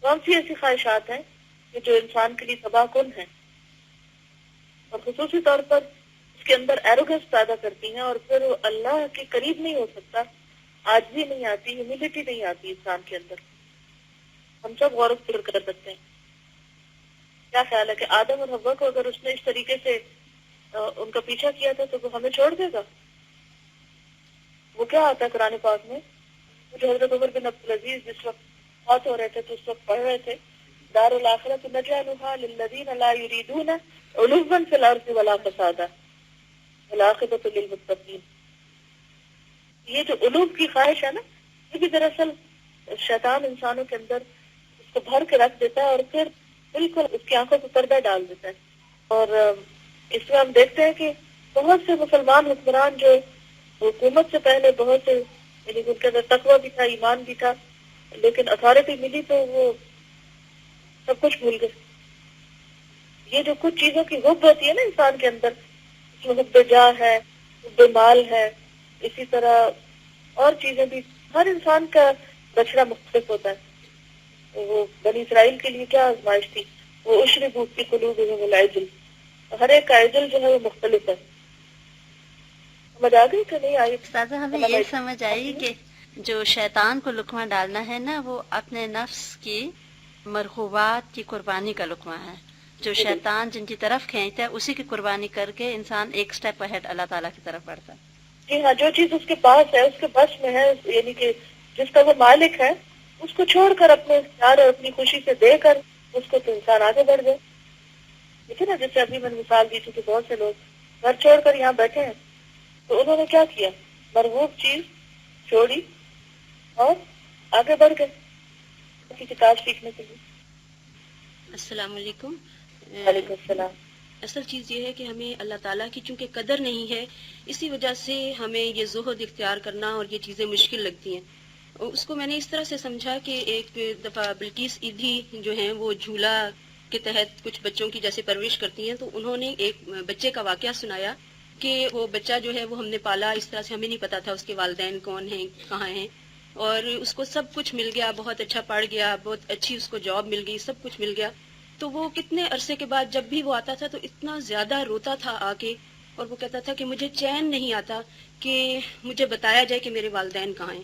کون سی ایسی خواہشات ہیں کہ جو انسان کے لیے تباہ کن ہیں اور خصوصی طور پر اس کے اندر ایروگنس پیدا کرتی ہیں، اور پھر وہ اللہ کے قریب نہیں ہو سکتا، عاجزی نہیں آتی، ہیوملٹی نہیں آتی انسان کے اندر. ہم سب غور و فکر کر سکتے ہیں. کیا خیال ہے کہ آدم اور حوا کو اگر اس نے اس طریقے سے ان کا پیچھا کیا تھا تو وہ ہمیں چھوڑ دے گا؟ وہ کیا آتا ہے قرآن پاک میں، جو حضرت عمر بن عبدالعزیز جس وقت فوت ہو رہے تھے تو اس وقت پڑھ رہے تھے دار الاخرۃ نجعلها للذین لا یریدون علوا فی الارض ولا فسادا والعاقبۃ للمتقین. یہ جو علوم کی خواہش ہے نا، یہ بھی دراصل شیطان انسانوں کے اندر اس کو بھر کے رکھ دیتا ہے اور پھر بالکل اس کی آنکھوں کو پردہ ڈال دیتا ہے. اور اس میں ہم دیکھتے ہیں کہ بہت سے مسلمان حکمران جو حکومت سے پہلے بہت سے، یعنی ان کے اندر تقویٰ بھی تھا، ایمان بھی تھا، لیکن اتھارٹی ملی تو وہ سب کچھ بھول گئے. یہ جو کچھ چیزوں کی حب ہوتی ہے نا انسان کے اندر، اس میں حب جاہ ہے، حب مال ہے، اسی طرح اور چیزیں بھی. ہر انسان کا بچڑا مختلف ہوتا ہے. وہ بنی اسرائیل کے لیے کیا آزمائش تھی، وہ اشربوا فی قلوبہم العجل، ہر ایک کا عجل جو ہے وہ مختلف ہے. سمجھ آ گئی کہ نہیں آئی؟ استاذہ ہمیں یہ سمجھ آئی کہ جو شیطان کو لقمہ ڈالنا ہے نا، وہ اپنے نفس کی مرغوبات کی قربانی کا لقمہ ہے. جو شیطان جن کی طرف کھینچتا ہے اسی کی قربانی کر کے انسان ایک سٹیپ اہیڈ اللہ تعالیٰ کی طرف بڑھتا ہے. جی ہاں، جو چیز اس کے پاس ہے، اس کے بس میں ہے، یعنی کہ جس کا وہ مالک ہے، اس کو چھوڑ کر اپنے اختیار اور اپنی خوشی سے دے کر اس کو تو انسان آگے بڑھ گئے. دیکھیں نا، جیسے ابھی میں نے مثال دی تھی کہ بہت سے لوگ گھر چھوڑ کر یہاں بیٹھے ہیں، تو انہوں نے کیا کیا؟ مرغوب چیز چھوڑی اور آگے بڑھ گئے کی کتاب سیکھنے کے لیے. السلام علیکم. وعلیکم السلام. اصل چیز یہ ہے کہ ہمیں اللہ تعالیٰ کی چونکہ قدر نہیں ہے، اسی وجہ سے ہمیں یہ زہد اختیار کرنا اور یہ چیزیں مشکل لگتی ہیں. اس کو میں نے اس طرح سے سمجھا کہ ایک دفعہ بلقیس ایدھی جو ہیں وہ جھولا کے تحت کچھ بچوں کی جیسے پرورش کرتی ہیں، تو انہوں نے ایک بچے کا واقعہ سنایا کہ وہ بچہ جو ہے وہ ہم نے پالا اس طرح سے، ہمیں نہیں پتا تھا اس کے والدین کون ہیں، کہاں ہیں، اور اس کو سب کچھ مل گیا، بہت اچھا پڑھ گیا، بہت اچھی اس کو جاب مل گئی، سب کچھ مل گیا. تو وہ کتنے عرصے کے بعد جب بھی وہ آتا تھا تو اتنا زیادہ روتا تھا آ کے، اور وہ کہتا تھا کہ مجھے چین نہیں آتا کہ مجھے بتایا جائے کہ میرے والدین کہاں ہیں.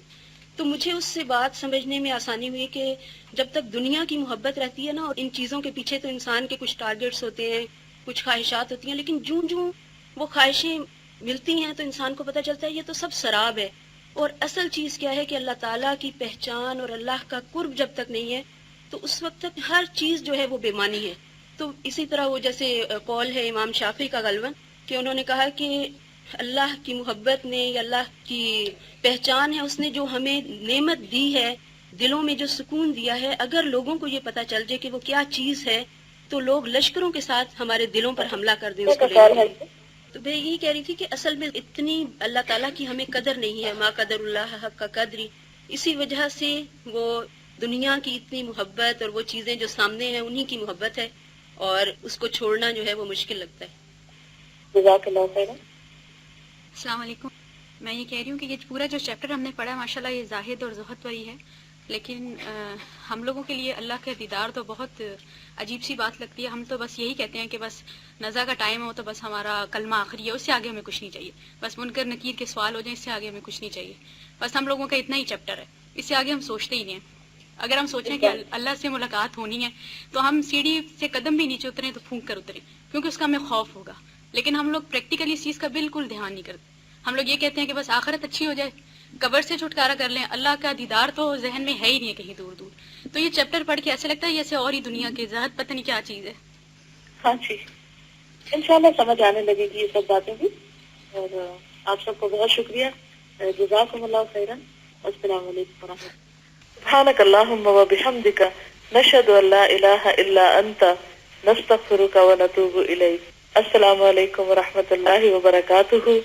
تو مجھے اس سے بات سمجھنے میں آسانی ہوئی کہ جب تک دنیا کی محبت رہتی ہے نا، اور ان چیزوں کے پیچھے تو انسان کے کچھ ٹارگٹس ہوتے ہیں، کچھ خواہشات ہوتی ہیں، لیکن جوں جوں وہ خواہشیں ملتی ہیں تو انسان کو پتہ چلتا ہے یہ تو سب سراب ہے. اور اصل چیز کیا ہے کہ اللہ تعالیٰ کی پہچان اور اللہ کا قرب جب تک نہیں ہے تو اس وقت تک ہر چیز جو ہے وہ بے معنی ہے. تو اسی طرح وہ جیسے قول ہے امام شافعی کا غالباً کہ انہوں نے کہا کہ اللہ کی محبت نے یا اللہ کی پہچان ہے، اس نے جو ہمیں نعمت دی ہے، دلوں میں جو سکون دیا ہے، اگر لوگوں کو یہ پتہ چل جائے کہ وہ کیا چیز ہے تو لوگ لشکروں کے ساتھ ہمارے دلوں پر حملہ کر دیں اس کو لینے کے لیے. تو میں یہی کہہ رہی تھی کہ اصل میں اتنی اللہ تعالیٰ کی ہمیں قدر نہیں ہے، ما قدر اللہ حق کا قدری. اسی وجہ سے وہ دنیا کی اتنی محبت اور وہ چیزیں جو سامنے ہیں انہی کی محبت ہے، اور اس کو چھوڑنا جو ہے وہ مشکل لگتا ہے. جزاک اللہ خیر. السلام علیکم. میں یہ کہہ رہی ہوں کہ یہ پورا جو چیپٹر ہم نے پڑھا ماشاءاللہ یہ زاہد اور زہد وہی ہے، لیکن ہم لوگوں کے لیے اللہ کے دیدار تو بہت عجیب سی بات لگتی ہے. ہم تو بس یہی کہتے ہیں کہ بس نزا کا ٹائم ہو تو بس ہمارا کلمہ آخری ہے، اس سے آگے ہمیں کچھ نہیں چاہیے. بس منکر نکیر کے سوال ہو جائیں، اس سے آگے ہمیں کچھ نہیں چاہیے. بس ہم لوگوں کا اتنا ہی چیپٹر ہے، اس سے آگے ہم سوچتے ہی نہیں ہیں. اگر ہم سوچیں کہ اللہ سے ملاقات ہونی ہے تو ہم سیڑھی سے قدم بھی نیچے اتریں تو پھونک کر اتریں، کیونکہ اس کا ہمیں خوف ہوگا. لیکن ہم لوگ پریکٹیکلی اس چیز کا بالکل دھیان نہیں کرتے. ہم لوگ یہ کہتے ہیں کہ بس آخرت اچھی ہو جائے، قبر سے چھٹکارا کر لیں، اللہ کا دیدار تو ذہن میں ہے ہی نہیں ہے کہیں دور دور. تو یہ چیپٹر پڑھ کے ایسے لگتا ہے جیسے اور ہی دنیا کے زہد پتہ نہیں کیا چیز ہے. ہاں جی، انشاءاللہ سمجھ آنے لگے گی یہ سب باتیں بھی. اور آپ سب کو بہت شکریہ. جزاکم اللہ خیرا. السلام علیکم ورحمۃ اللہ. سبحانک اللہم و بحمدک، نشہد ان لا الہ الا انت، نستغفرک و نتوب الیک. السلام علیکم ورحمۃ اللہ وبرکاتہ.